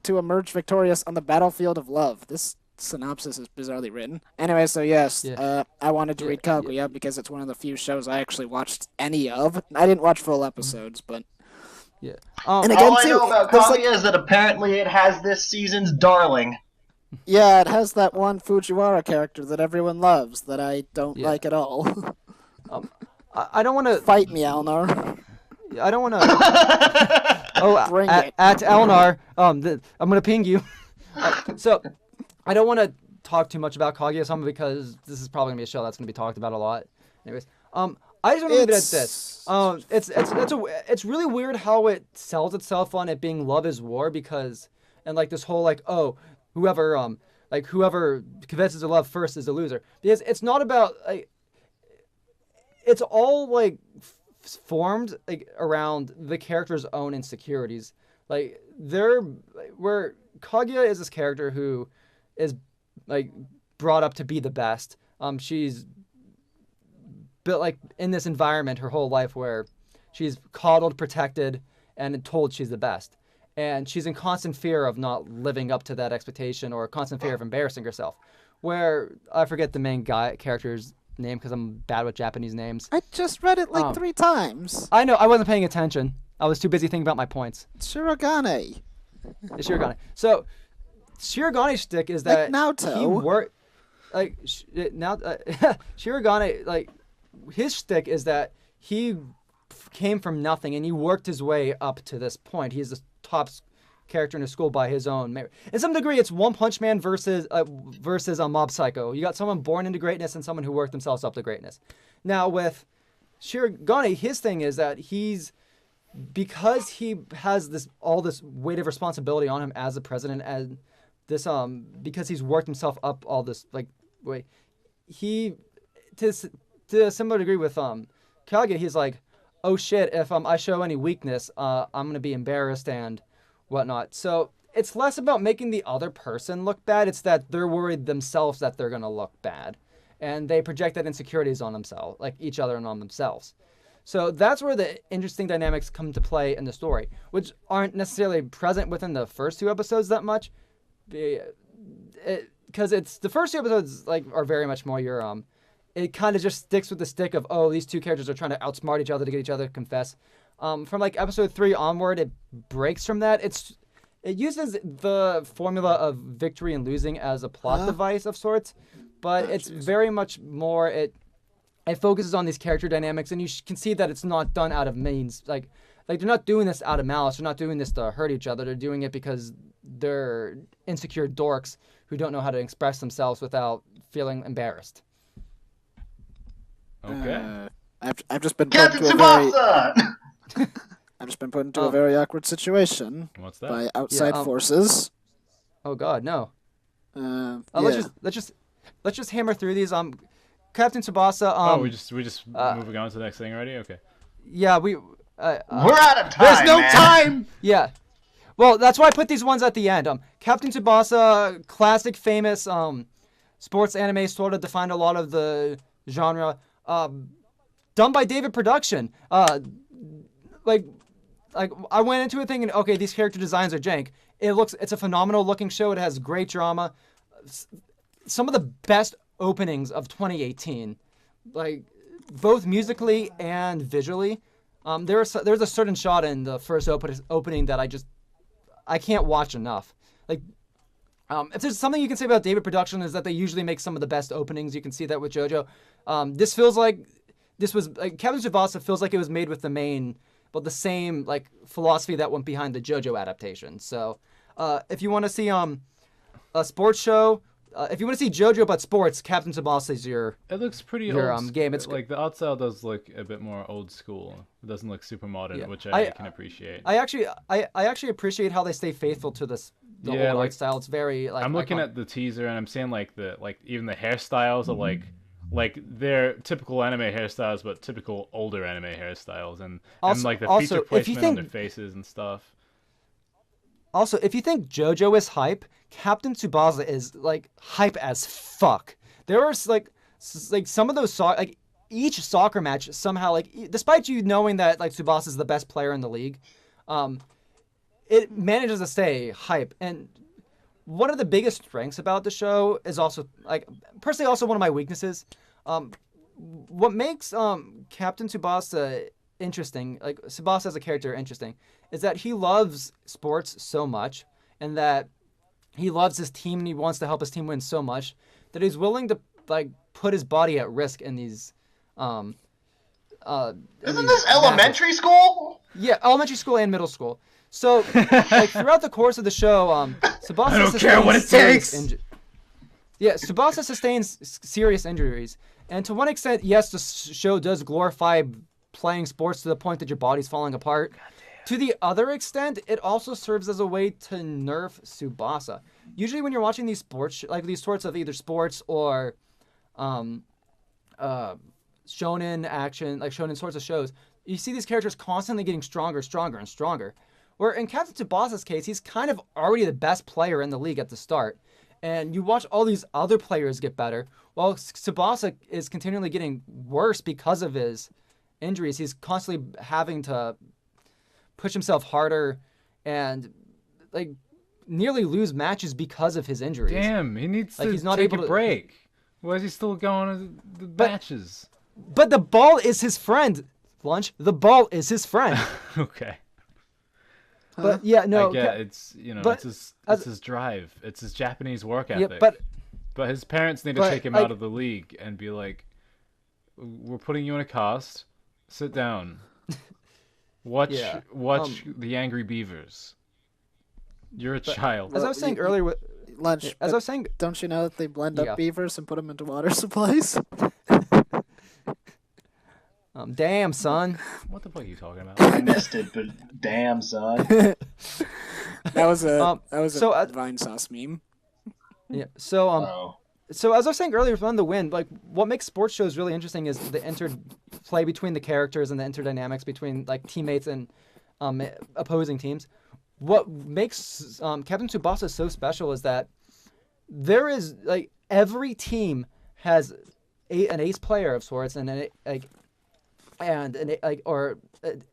to emerge victorious on the battlefield of love. This synopsis is bizarrely written. Anyway, so yes, I wanted to read Kaguya because it's one of the few shows I actually watched any of. I didn't watch full episodes, but... Yeah. And again, All I know about there's, Kaguya is that apparently it has this season's darling. Yeah, it has that one Fujiwara character that everyone loves that I don't like at all. I don't want to Fight me, Elnar. I don't want to. Bring it. At Elnar, I'm gonna ping you. So, I don't want to talk too much about Kaguya-sama because this is probably gonna be a show that's gonna be talked about a lot. Anyways, I just want to leave it at this. It's really weird how it sells itself on it being love is war and like this whole like whoever confesses to love first is a loser, because it's not about like it's all like formed like around the character's own insecurities. Like where Kaguya is this character who is like brought up to be the best. She's built like in this environment her whole life where she's coddled, protected, and told she's the best. And she's in constant fear of not living up to that expectation or constant fear of embarrassing herself. Where I forget the main character's name because I'm bad with Japanese names. I just read it like 3 times. I know, I wasn't paying attention. I was too busy thinking about my points. Shirogane. It's Shirogane. So, Shirogane's shtick is that like Naoto. he worked... Like, Shirogane, like, his shtick is that he came from nothing and he worked his way up to this point. He's the top character in his school by his own merit. In some degree, it's One Punch Man versus Mob Psycho. You got someone born into greatness and someone who worked themselves up to greatness. Now with Shirogane, his thing is that because he has all this weight of responsibility on him as the president, and this because he's worked himself up all this like way, he to a similar degree with Kaguya, he's like, oh shit, if I show any weakness, I'm gonna be embarrassed and whatnot. So it's less about making the other person look bad, it's that they're worried themselves that they're gonna look bad. And they project that insecurities on themselves, like each other and on themselves. So that's where the interesting dynamics come to play in the story, which aren't necessarily present within the first 2 episodes that much. Because it's the first 2 episodes like are very much more your it kind of just sticks with the stick of, oh, these 2 characters are trying to outsmart each other to get each other to confess. From like episode 3 onward, it breaks from that. It uses the formula of victory and losing as a plot device of sorts, but it's very much more, it focuses on these character dynamics, and you can see that it's not done out of means. Like they're not doing this out of malice. They're not doing this to hurt each other. They're doing it because they're insecure dorks who don't know how to express themselves without feeling embarrassed. Okay. I've just been put Captain into a very Tsubasa! I've just been put into a very awkward situation What's that? by outside forces. Oh God, no. Yeah. Let's just hammer through these. Captain Tsubasa. we just moving on to the next thing already. Okay. Yeah, We're out of time. There's no man. time! yeah. Well, that's why I put these ones at the end. Captain Tsubasa, classic, famous sports anime, sort of defined a lot of the genre. Done by David Production. Like I went into it thinking, okay, these character designs are jank. It's a phenomenal looking show. It has great drama. Some of the best openings of 2018, like both musically and visually. There's a certain shot in the first opening that I can't watch enough. Like If there's something you can say about David Production is that they usually make some of the best openings. You can see that with JoJo. This feels like this was like Captain Tsubasa feels like it was made with the same like philosophy that went behind the JoJo adaptation. So if you want to see a sports show, if you want to see JoJo but sports, Captain Tsubasa is your. It looks pretty your old. game. It's like the art style does look a bit more old school. It doesn't look super modern, which I can appreciate. I actually appreciate how they stay faithful to the old art style. It's very like. I'm looking at the teaser and I'm seeing like even the hairstyles are like they're typical anime hairstyles, but typical older anime hairstyles, and like the feature placement on their faces and stuff. Also, if you think JoJo is hype, Captain Tsubasa is like hype as fuck. There are like some of those each soccer match somehow despite you knowing that like Tsubasa is the best player in the league, it manages to stay hype. And one of the biggest strengths about the show is also personally also one of my weaknesses. What makes Captain Tsubasa interesting, like Tsubasa as a character interesting, is that he loves sports so much, and that he loves his team and he wants to help his team win so much that he's willing to put his body at risk in these. Isn't this elementary school? Yeah, elementary school and middle school. So throughout the course of the show, Tsubasa I don't care what it takes. Tsubasa sustains serious injuries, and to one extent, yes, the show does glorify playing sports to the point that your body's falling apart. To the other extent, it also serves as a way to nerf Tsubasa. Usually when you're watching these sports, like these sorts of either sports or shonen action, like shonen sorts of shows, you see these characters constantly getting stronger, and stronger. Where in Captain Tsubasa's case, he's kind of already the best player in the league at the start. And you watch all these other players get better, while Tsubasa is continually getting worse because of his injuries. He's constantly having to push himself harder and nearly lose matches because of his injuries. Damn, he needs to he's not take able a break. Why is he still going to the matches? But the ball is his friend, Lunch. The ball is his friend. Okay. But yeah, no. I get it's it's his drive. It's his Japanese work ethic. Yeah, but his parents need to take him out of the league and be like, "We're putting you in a cast. Sit down. Watch the Angry Beavers. You're a child." As I was saying earlier with Lunch. As I was saying, don't you know that they blend up beavers and put them into water supplies? Damn, son. What the fuck are you talking about? I missed it, but damn, son. That was a Vine Sauce meme. Yeah. So as I was saying earlier, on the Wind, what makes sports shows really interesting is the interplay between the characters and the interdynamics between teammates and opposing teams. What makes Captain Tsubasa so special is that there is every team has an ace player of sorts and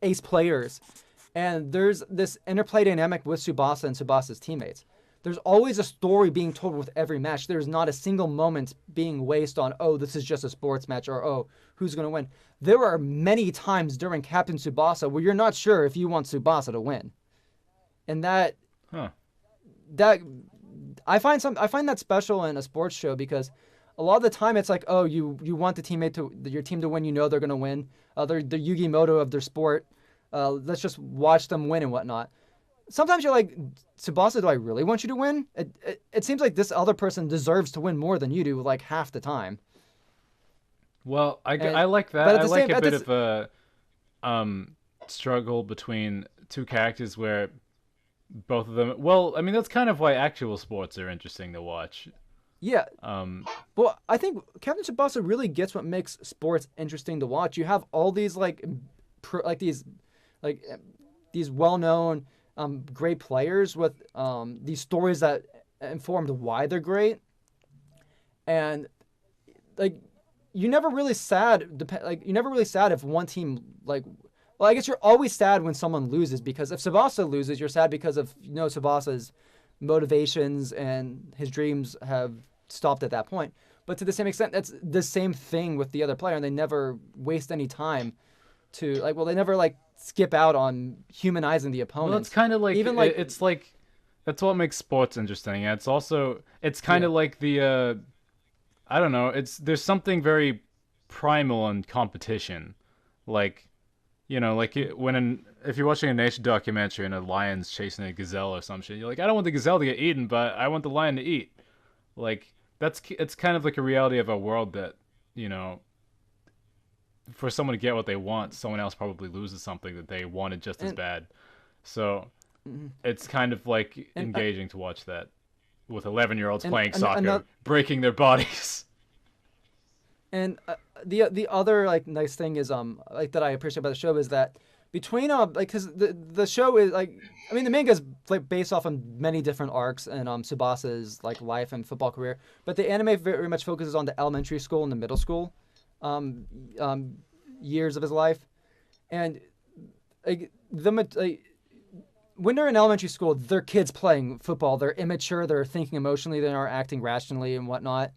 ace players, and there's this interplay dynamic with Tsubasa and Tsubasa's teammates. There's always a story being told with every match. There's not a single moment being wasted on, oh, this is just a sports match, or, oh, who's going to win. There are many times during Captain Tsubasa where you're not sure if you want Tsubasa to win. And that I find that special in a sports show, because a lot of the time it's oh, you want your team to win, you know they're going to win. They're the Yugi Moto of their sport. Let's just watch them win and whatnot. Sometimes you're like, Tsubasa, do I really want you to win? It seems like this other person deserves to win more than you do half the time. Well, I like that. I like a bit of a struggle between two characters where both of them... Well, I mean, that's kind of why actual sports are interesting to watch. Yeah. Well, I think Captain Tsubasa really gets what makes sports interesting to watch. You have all these these well-known great players with these stories that informed why they're great, and you're never really sad. You're never really sad if one team Well, I guess you're always sad when someone loses, because if Tsubasa loses, you're sad because of Tsubasa's motivations and his dreams have stopped at that point. But to the same extent, that's the same thing with the other player, and they never waste any time to they never skip out on humanizing the opponent. Well, it's kind of it's that's what makes sports interesting. And it's kind of like the I don't know, there's something very primal in competition. Like, like if you're watching a nature documentary and a lion's chasing a gazelle or some shit, you're like, I don't want the gazelle to get eaten, but I want the lion to eat. Like, it's kind of like a reality of our world that, for someone to get what they want, someone else probably loses something that they wanted just as bad. So it's kind of like engaging to watch that with 11-year-olds playing soccer, breaking their bodies. And the other like nice thing is like that I appreciate about the show is that between like because the show is like, I mean, the manga is like based off of many different arcs and Tsubasa's like life and football career, but the anime very much focuses on the elementary school and the middle school years of his life. And like when they're in elementary school, they're kids playing football. They're immature. They're thinking emotionally. They aren't acting rationally and whatnot.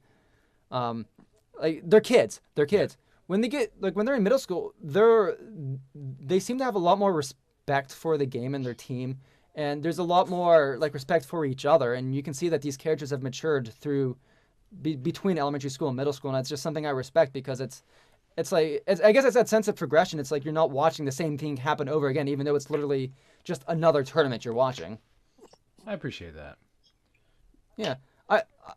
Like they're kids. They're kids. When they're in middle school, they seem to have a lot more respect for the game and their team, and there's a lot more like respect for each other. And you can see that these characters have matured through between elementary school and middle school, and it's just something I respect because I guess it's that sense of progression. It's like you're not watching the same thing happen over again, even though it's literally just another tournament you're watching. I appreciate that. Yeah.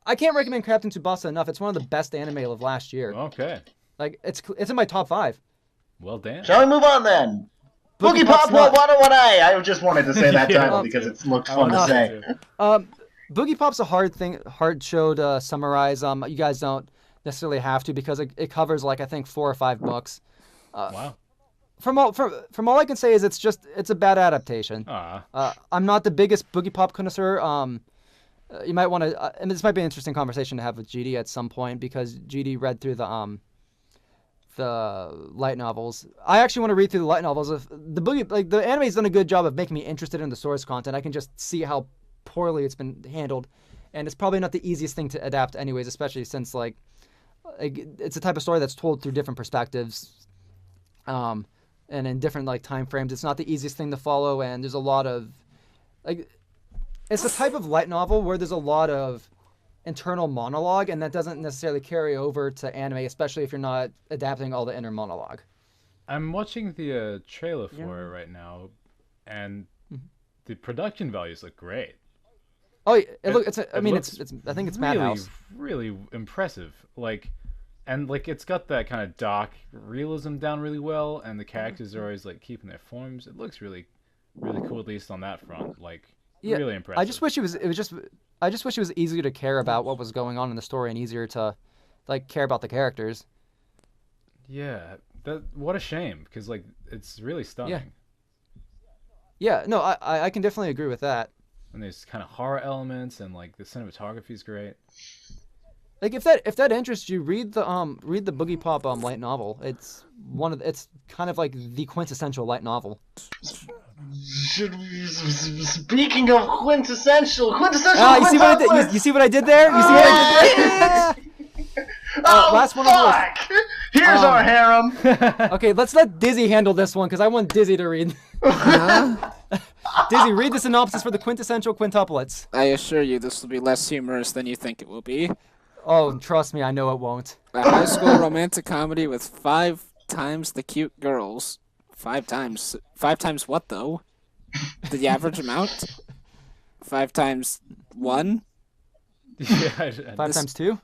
I can't recommend Captain Tsubasa enough. It's one of the best anime of last year. Okay. Like it's in my top 5. Well, damn. Shall we move on then? Boogie Pop Wada Wada! I just wanted to say that title because it looked fun to say. Boogie Pop's a hard show to summarize. You guys don't necessarily have to because it covers like I think 4 or 5 books. Wow. From all I can say is it's a bad adaptation. I'm not the biggest Boogie Pop connoisseur. You might want to, and this might be an interesting conversation to have with GD at some point because GD read through the light novels. I actually want to read through the light novels. If the anime's done a good job of making me interested in the source content. I can just see how poorly it's been handled, and it's probably not the easiest thing to adapt, anyways. Especially since like it's a type of story that's told through different perspectives, and in different like time frames. It's not the easiest thing to follow, and there's a lot of like. It's the type of light novel where there's a lot of internal monologue, and that doesn't necessarily carry over to anime, especially if you're not adapting all the inner monologue. I'm watching the trailer for it right now, and the production values look great. Oh, it's I think it's Madhouse. Really impressive. It's got that kind of dark realism down really well, and the characters are always like keeping their forms. It looks really, really cool, at least on that front. Yeah, really impressive. I just wish it was easier to care about what was going on in the story and easier to care about the characters. Yeah, what a shame because it's really stunning. Yeah, no, I can definitely agree with that. And there's kind of horror elements and the cinematography is great. If that interests you, read the Boogie Pop light novel. It's kind of like the quintessential light novel. Speaking of quintessential. You see what I did there? Last one. Fuck! Here's our harem. Okay, let's let Dizzy handle this one because I want Dizzy to read. Dizzy, read the synopsis for the quintessential quintuplets. I assure you, this will be less humorous than you think it will be. Oh, trust me, I know it won't. A high school romantic comedy with 5 times the cute girls. 5 times. 5 times what, though? The average amount? 5 times 1? Yeah. 5 times 2?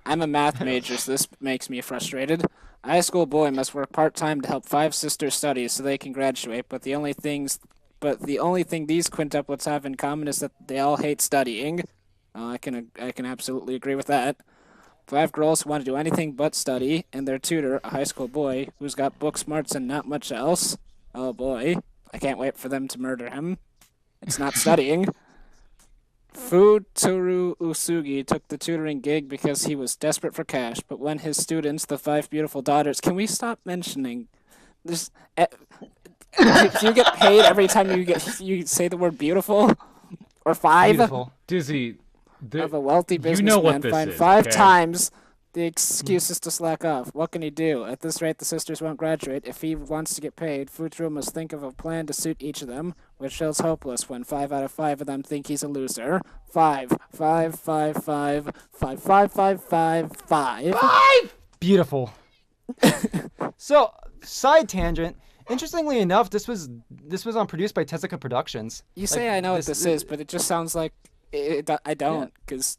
I'm a math major, so this makes me frustrated. A high school boy must work part-time to help 5 sisters study so they can graduate, but the only thing these quintuplets have in common is that they all hate studying. I can absolutely agree with that. 5 girls who want to do anything but study, and their tutor, a high school boy, who's got book smarts and not much else. Oh boy, I can't wait for them to murder him. It's not studying. Futuru Usugi took the tutoring gig because he was desperate for cash, but when his students, the 5 beautiful daughters... Can we stop mentioning this? Do you get paid every time you say the word beautiful? Or 5? Beautiful. Dizzy, of a wealthy businessman you know what this find is, 5 okay? times The excuse is to slack off. What can he do? At this rate, the sisters won't graduate. If he wants to get paid, Futuro must think of a plan to suit each of them, which feels hopeless when 5 out of 5 of them think he's a loser. 5, 5, 5, 5, 5, 5, 5, 5, 5. 5! Beautiful. So, side tangent. Interestingly enough, this was produced by Tezuka Productions. You say I know what this is, but it just sounds like I don't, because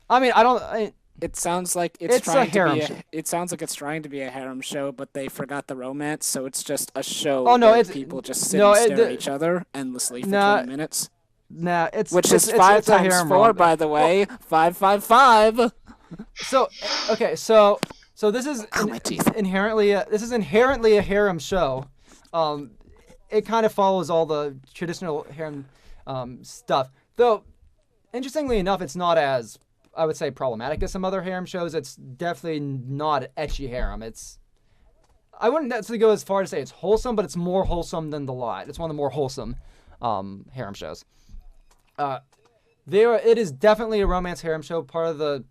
I mean, I don't. it sounds like it's It's a trying to harem be. show. It sounds like it's trying to be a harem show, but they forgot the romance, so it's just a show. Oh, no, where it's- people just sit no, and it- stare at each other endlessly for Nah, 20 minutes. Nah, it's Which it's, is it's, 5 it's a times harem 4, rom- by the way. 5, 5, 5. So, okay, so this is my teeth. inherently a harem show. It kind of follows all the traditional harem stuff. Though, interestingly enough, it's not as, I would say, problematic as some other harem shows. It's definitely not ecchi harem. I wouldn't necessarily go as far to say it's wholesome, but it's more wholesome than The Lot. It's one of the more wholesome harem shows. It is definitely a romance harem show. Part of the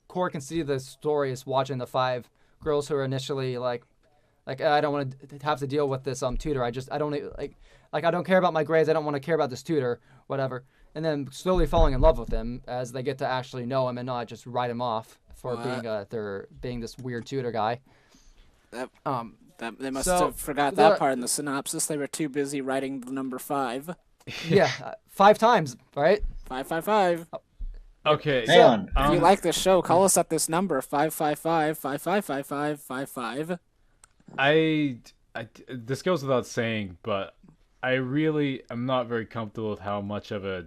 core conceit of the story is watching the 5 girls who are initially like I don't want to have to deal with this tutor. I don't I don't care about my grades. I don't want to care about this tutor, whatever. And then slowly falling in love with him as they get to actually know him and not just write him off for being this weird tutor guy. They must So, have forgot the- that part in the synopsis. They were too busy writing the number 5. Yeah, 5 times, right? 5, 5, 5. Okay. Hang on. If you like this show, call us at this number 555 5555 55. This goes without saying, but I really am not very comfortable with how much of a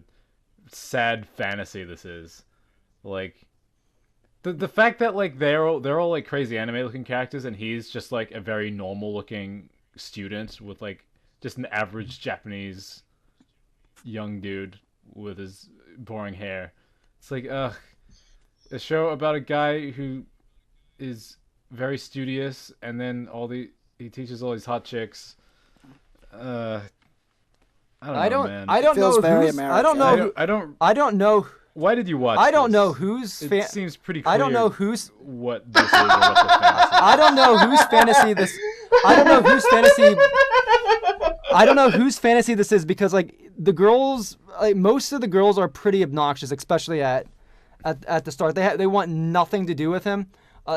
sad fantasy this is. Like, the fact that like they're all like crazy anime looking characters, and he's just like a very normal looking student with like just an average Japanese young dude with his boring hair. It's like, a show about a guy who is very studious, and then he teaches all these hot chicks. I don't know, man. I don't Feels know very who's. American. I don't know. I don't. know. Why did you watch? I don't this? know who's. It seems pretty clear. I don't know who's. what this is or what this fantasy is. I don't know whose fantasy this. I don't know whose fantasy. I don't know whose fantasy this is because like the girls, like most of the girls are pretty obnoxious, especially at the start. They want nothing to do with him.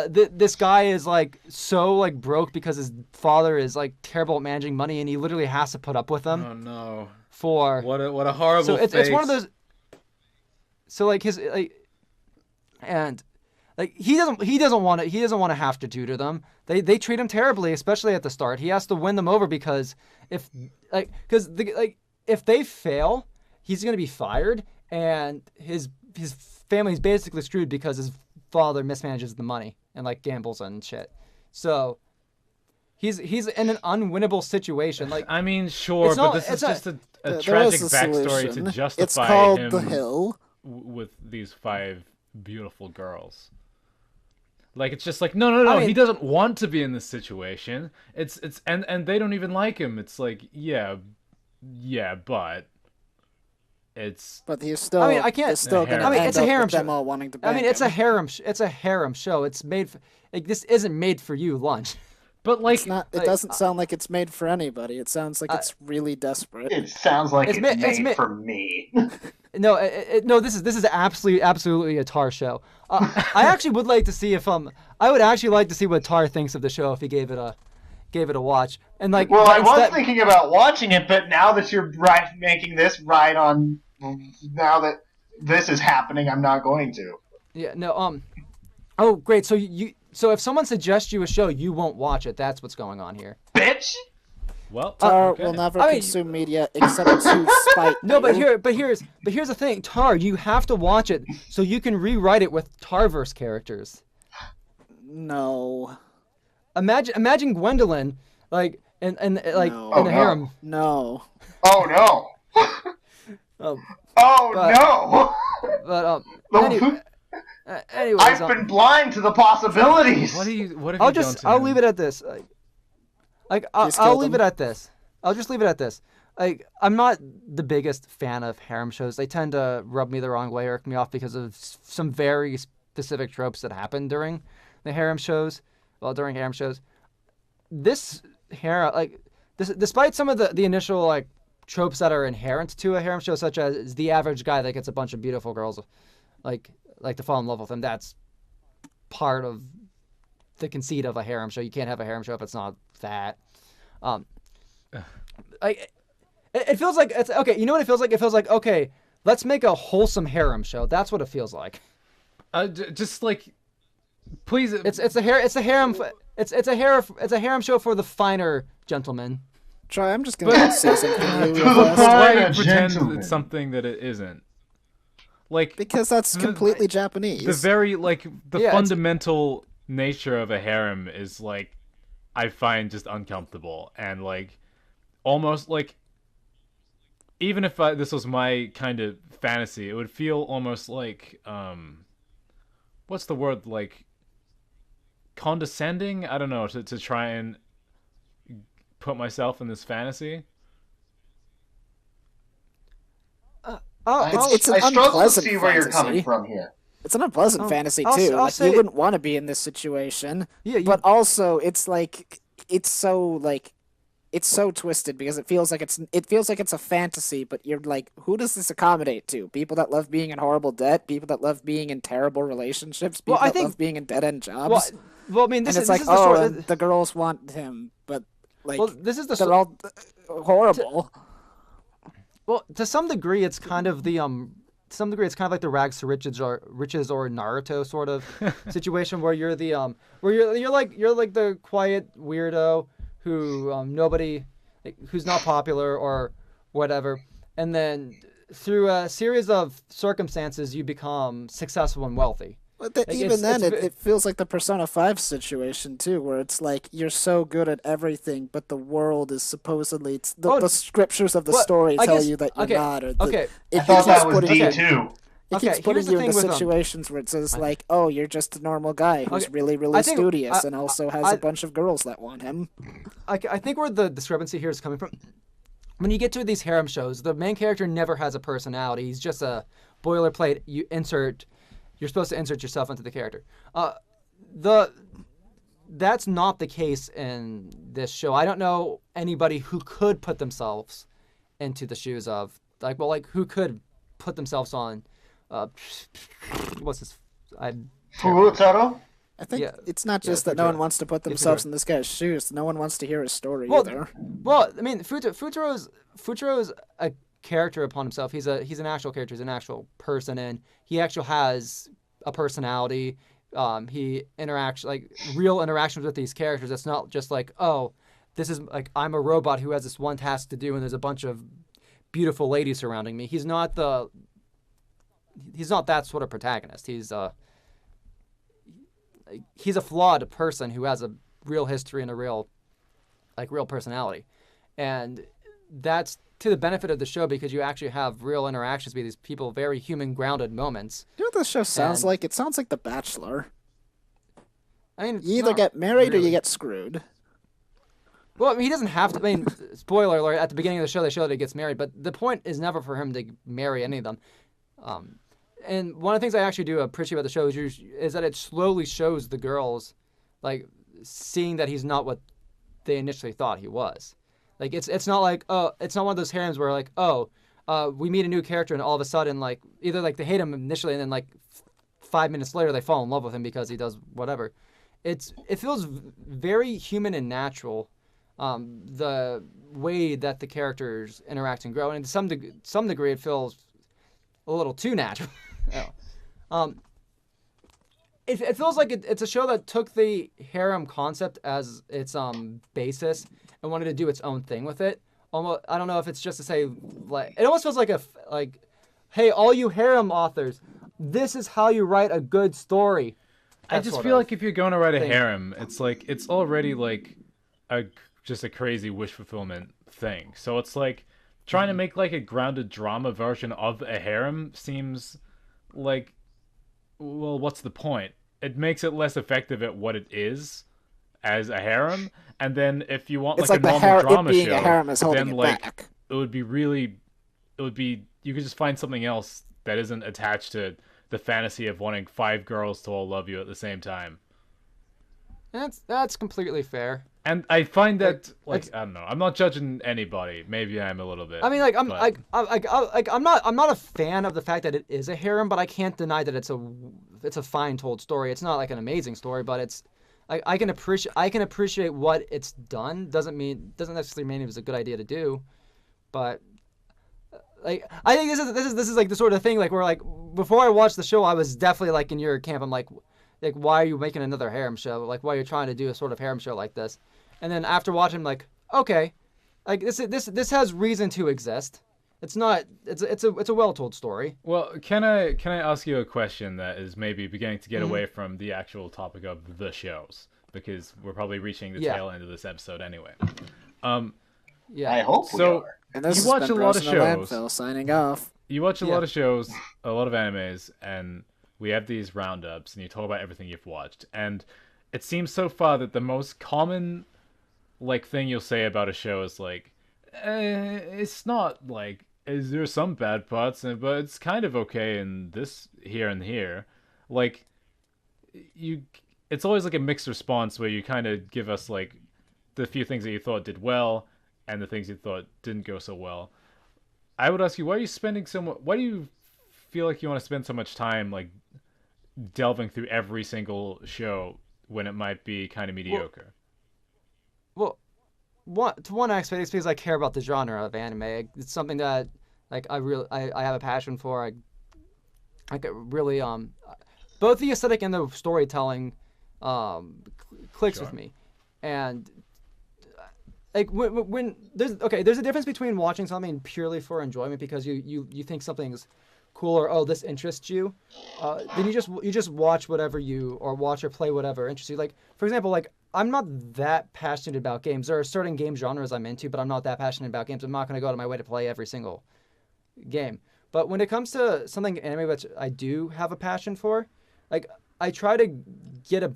This guy is like so like broke because his father is like terrible at managing money, and he literally has to put up with them Oh no! for. What a horrible. So it's one of face. those. So like his like, and like he doesn't want to have to tutor them. They treat him terribly, especially at the start. He has to win them over because if they fail, he's gonna be fired, and his family's basically screwed because his father mismanages the money and like gambles and shit. So he's in an unwinnable situation. Like I mean, sure, It's but not- this is it's not- just a There tragic was a backstory solution. to justify It's called him The Hill. with these 5 beautiful girls. Like it's just like no, I mean- he doesn't want to be in this situation. It's and they don't even like him. It's like yeah, but it's But he's still. I mean, I can't- It's still harem. gonna I mean, end it's a up harem with them show. all wanting to. I mean, bang it's a him. harem. It's a harem show. It's made. Like this isn't made for you, Lunch. but like It's not. It like, doesn't sound like it's made for anybody. It sounds like it's really desperate. It sounds like It's it's, ma- it's made ma- for me. No, no. This is absolutely a Tar show. I actually would like to see if I would actually like to see what Tar thinks of the show if he gave it a watch. And like, Well, I was instead- thinking about watching it, but now that you're making this right on, now that this is happening, I'm not going to. Yeah. No. Oh, great. So so if someone suggests you a show, you won't watch it. That's what's going on here. Bitch! well, Tar okay. will never I mean- consume media except to spite. No, but you. here's the thing. Tar, you have to watch it so you can rewrite it with Tarverse characters. No. Imagine Gwendolyn like and like No. in Oh, the no. harem. No. Oh no! Um, Oh But- no! but No, anyways, I've been blind to the possibilities. What have you I'll done to I'll him? leave it at this. I'll killed leave him. it at this. I'll just leave it at this. Like I'm not the biggest fan of harem shows. They tend to rub me the wrong way, irk me off because of some very specific tropes that happen during the harem shows. Well, during harem shows, this harem, like, despite some of the initial like tropes that are inherent to a harem show, such as the average guy that gets a bunch of beautiful girls, like to fall in love with him, that's part of the conceit of a harem show. You can't have a harem show if it's not that. It feels like it's okay. You know what it feels like? It feels like, okay, let's make a wholesome harem show. That's what it feels like. Just like, please. It's a harem show for the finer gentlemen. Try. I'm just gonna say something. Why pretend it's something that it isn't? Like, because that's completely Japanese. The very fundamental nature of a harem is like, I find just uncomfortable, and like almost like, even if this was my kind of fantasy, it would feel almost like what's the word, like condescending? I don't know, to try and put myself in this fantasy. It's an I struggle to unpleasant see where you're fantasy. coming from here. It's an unpleasant fantasy I'll too. say You wouldn't want to be in this situation. Yeah, but also it's like it's so twisted because it feels like it's a fantasy, but you're like, who does this accommodate to? People that love being in horrible debt, people that love being in terrible relationships, people love being in dead end jobs. Well, I mean, this and is like, this is the story. the girls want him, but like, this is they're all horrible. Well, to some degree, it's kind of the like the rags to riches or Naruto sort of situation where you're the where you're like the quiet weirdo who nobody, like, who's not popular or whatever, and then through a series of circumstances you become successful and wealthy. But it feels like the Persona 5 situation too, where it's like you're so good at everything, but the world is supposedly the scriptures of the story tell you that you're not. Or okay, I thought that was D2. It keeps putting you in the situations where it says like, oh, you're just a normal guy who's really studious and also has a bunch of girls that want him. I think where the discrepancy here is coming from, when you get to these harem shows, the main character never has a personality. He's just a boilerplate. You're supposed to insert yourself into the character. That's not the case in this show. I don't know anybody who could put themselves into the shoes of who could put themselves on. What's this? Furutaro? I think it's not just that no one wants to put themselves in this guy's shoes. No one wants to hear his story either. Well, I mean, Futuro's a character upon himself. He's an actual character. He's an actual person, and he actually has a personality. He interacts real interactions with these characters. It's not just like, oh, this is like I'm a robot who has this one task to do, and there's a bunch of beautiful ladies surrounding me. He's not that sort of protagonist. He's a flawed person who has a real history and a real personality, and that's to the benefit of the show because you actually have real interactions with these people, very human, grounded moments. You know what this show sounds like? It sounds like The Bachelor. I mean, you either get married or you get screwed. Well, I mean, he doesn't have to. I mean, spoiler alert, at the beginning of the show, they show that he gets married, but the point is never for him to marry any of them. And one of the things I actually do appreciate about the show is that it slowly shows the girls, like, seeing that he's not what they initially thought he was. Like, it's not like, oh, it's not one of those harems where, like, we meet a new character and all of a sudden, like, either, like, they hate him initially and then, like, 5 minutes later they fall in love with him because he does whatever. It feels very human and natural, the way that the characters interact and grow. And to some degree, it feels a little too natural. It feels like it's a show that took the harem concept as its basis and wanted to do its own thing with it. Almost, I don't know if it's just to say, like, it almost feels like hey, all you harem authors, this is how you write a good story. I just feel like if you're going to write a harem, it's like it's already like just a crazy wish fulfillment thing. So it's like trying to make like a grounded drama version of a harem seems like, well, what's the point? It makes it less effective at what it is as a harem. And then if you want like a normal drama show, then like it would be you could just find something else that isn't attached to the fantasy of wanting 5 girls to all love you at the same time. That's completely fair. And I find that I don't know. I'm not judging anybody. Maybe I'm a little bit. I mean, like but... I'm not a fan of the fact that it is a harem, but I can't deny that it's a fine told story. It's not like an amazing story, but it's I can appreciate what it's done. Doesn't necessarily mean it was a good idea to do, but like I think this is like the sort of thing like where like before I watched the show I was definitely like in your camp. I'm like why are you making another harem show? Like why are you trying to do a sort of harem show like this? And then after watching, I'm like, okay, like this has reason to exist. It's a well told story. Well, can I ask you a question that is maybe beginning to get away from the actual topic of the shows, because we're probably reaching the tail end of this episode anyway. I hope we are. And this you watch a lot of shows. Landfill, signing off. You watch a lot of shows, a lot of animes, and we have these roundups, and you talk about everything you've watched. And it seems so far that the most common thing you'll say about a show is like, it's not like, is there some bad parts, but it's kind of okay in this here and here. Like, it's always like a mixed response where you kind of give us like the few things that you thought did well and the things you thought didn't go so well. I would ask you, why do you feel like you want to spend so much time like delving through every single show when it might be kind of mediocre? Well, to one aspect, it's because I care about the genre of anime. It's something that like I have a passion for. I get really both the aesthetic and the storytelling clicks with me, and like when there's a difference between watching something purely for enjoyment because you think something's cool or this interests you, then you just watch whatever watch or play whatever interests you. Like for example, like I'm not that passionate about games. There are certain game genres I'm into, but I'm not that passionate about games. I'm not going to go out of my way to play every single game. But when it comes to something anime which I do have a passion for, like I try to get a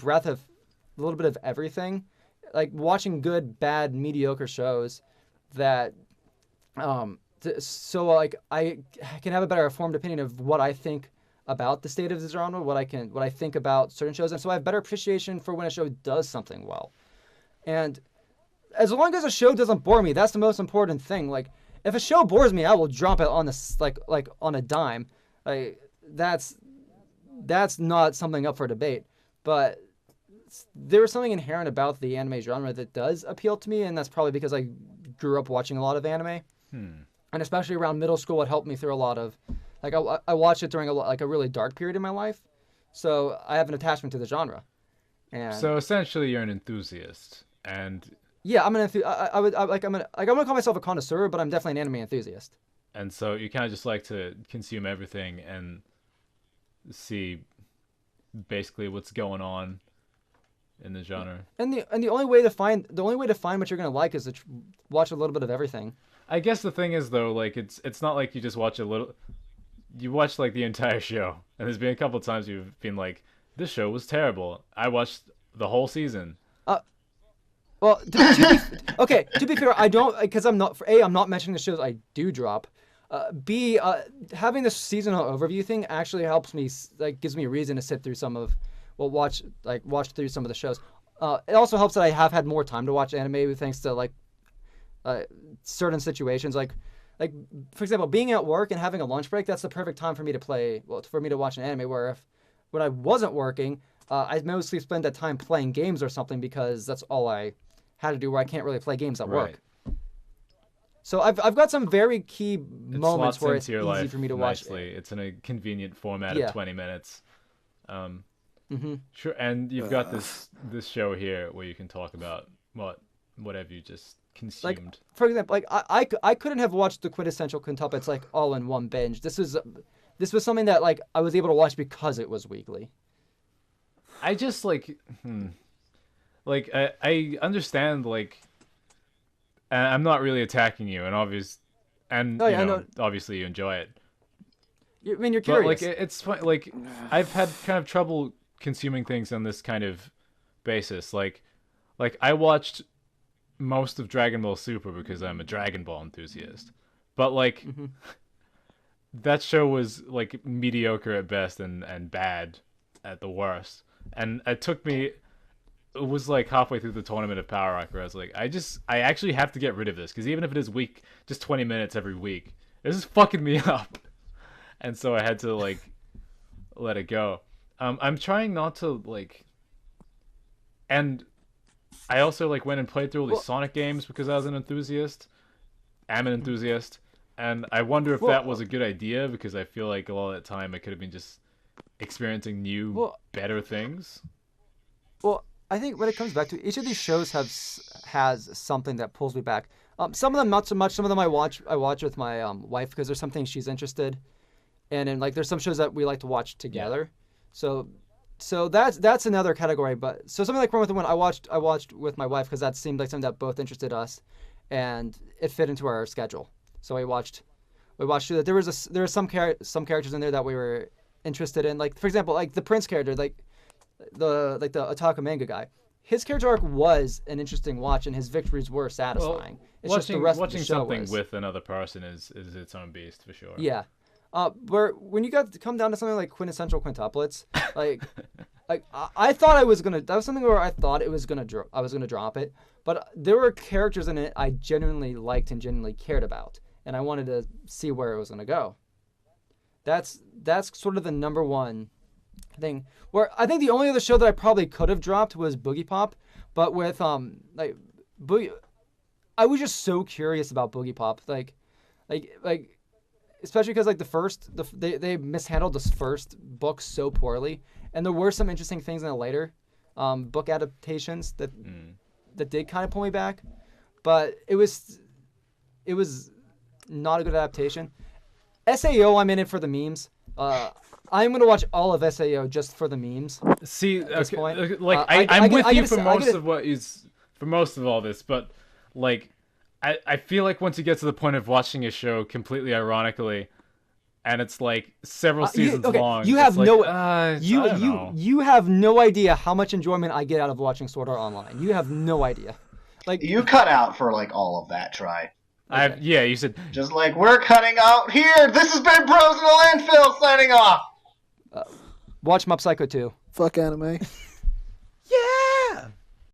little bit of everything, like watching good, bad, mediocre shows that so like I can have a better informed opinion of what I think about the state of the genre, what I think about certain shows, and so I have better appreciation for when a show does something well. And as long as a show doesn't bore me, that's the most important thing. Like if a show bores me, I will drop it on this like on a dime. Like that's not something up for debate. But there is something inherent about the anime genre that does appeal to me, and that's probably because I grew up watching a lot of anime. And especially around middle school, it helped me through a lot of, like I watched it during a really dark period in my life, so I have an attachment to the genre. And so essentially, you're an enthusiast, and yeah, I'm an I'm gonna call myself a connoisseur, but I'm definitely an anime enthusiast. And so you kind of just like to consume everything and see basically what's going on in the genre. And the only way to find what you're gonna like is to watch a little bit of everything. I guess the thing is though, like it's not like you just watch a little. You watch like the entire show, and there's been a couple of times you've been like, "This show was terrible. I watched the whole season." Well, to be fair, I don't because I'm not mentioning the shows I do drop. B, having the seasonal overview thing actually helps me, like, gives me a reason to sit through watch through some of the shows. It also helps that I have had more time to watch anime thanks to like certain situations, like for example, being at work and having a lunch break. That's the perfect time for me to watch an anime. Where when I wasn't working, I mostly spend that time playing games or something because that's all I had to do. Where I can't really play games at work. So I've got some very key moments where it's easy for me to watch. Nicely. It's in a convenient format of 20 minutes. Sure, and you've got this show here where you can talk about whatever you just consumed. Like, for example, like I couldn't have watched the quintessential quintuplets like all in one binge. This was something that like I was able to watch because it was weekly. I just like I understand like. I'm not really attacking you, and obviously you enjoy it. I mean, you're curious. But like, it's fun. Like, I've had kind of trouble consuming things on this kind of basis. Like I watched most of Dragon Ball Super because I'm a Dragon Ball enthusiast. But like, that show was like mediocre at best and bad at the worst. And it took me. It was like halfway through the Tournament of Power Arc where I was like, I actually have to get rid of this because even if it is week, just 20 minutes every week, this is fucking me up. And so I had to like let it go. I'm trying not to like, and I also like went and played through all these Sonic games because I was an enthusiast. I'm an enthusiast, and I wonder if that was a good idea because I feel like a lot of that time I could have been just experiencing new, better things. Well, I think when it comes back to each of these shows has something that pulls me back. Some of them not so much. Some of them I watch with my wife because there's some things she's interested in, and like there's some shows that we like to watch together. Yeah. So that's another category. But so something like Run with the Wind, I watched with my wife because that seemed like something that both interested us, and it fit into our schedule. So we watched through that. There were some characters in there that we were interested in. Like for example, like the Prince character, like the Otaka manga guy. His character arc was an interesting watch, and his victories were satisfying. It's just the rest of the show something with another person is its own beast for sure. Yeah. Where when you come down to something like quintessential quintuplets, like I thought I was gonna. That was something where I thought I was gonna drop it, but there were characters in it I genuinely liked and genuinely cared about, and I wanted to see where it was gonna go. That's sort of the number one thing. Where I think the only other show that I probably could have dropped was Boogie Pop, but with Boogie, I was just so curious about Boogie Pop, like. Especially because like they mishandled this first book so poorly, and there were some interesting things in the later book adaptations that did kind of pull me back, but it was not a good adaptation. SAO, I'm in it for the memes. I'm gonna watch all of SAO just for the memes. See, at this point. Like I'm with you for most of all this, but like. I feel like once you get to the point of watching a show completely ironically, and it's like several seasons long, you have you have no idea how much enjoyment I get out of watching Sword Art Online. You have no idea. Like you cut out for like all of that, Try. Okay. Yeah, you said just like we're cutting out here. This has been Bros in the Landfill signing off. Watch Mob Psycho 2. Fuck anime. Yeah.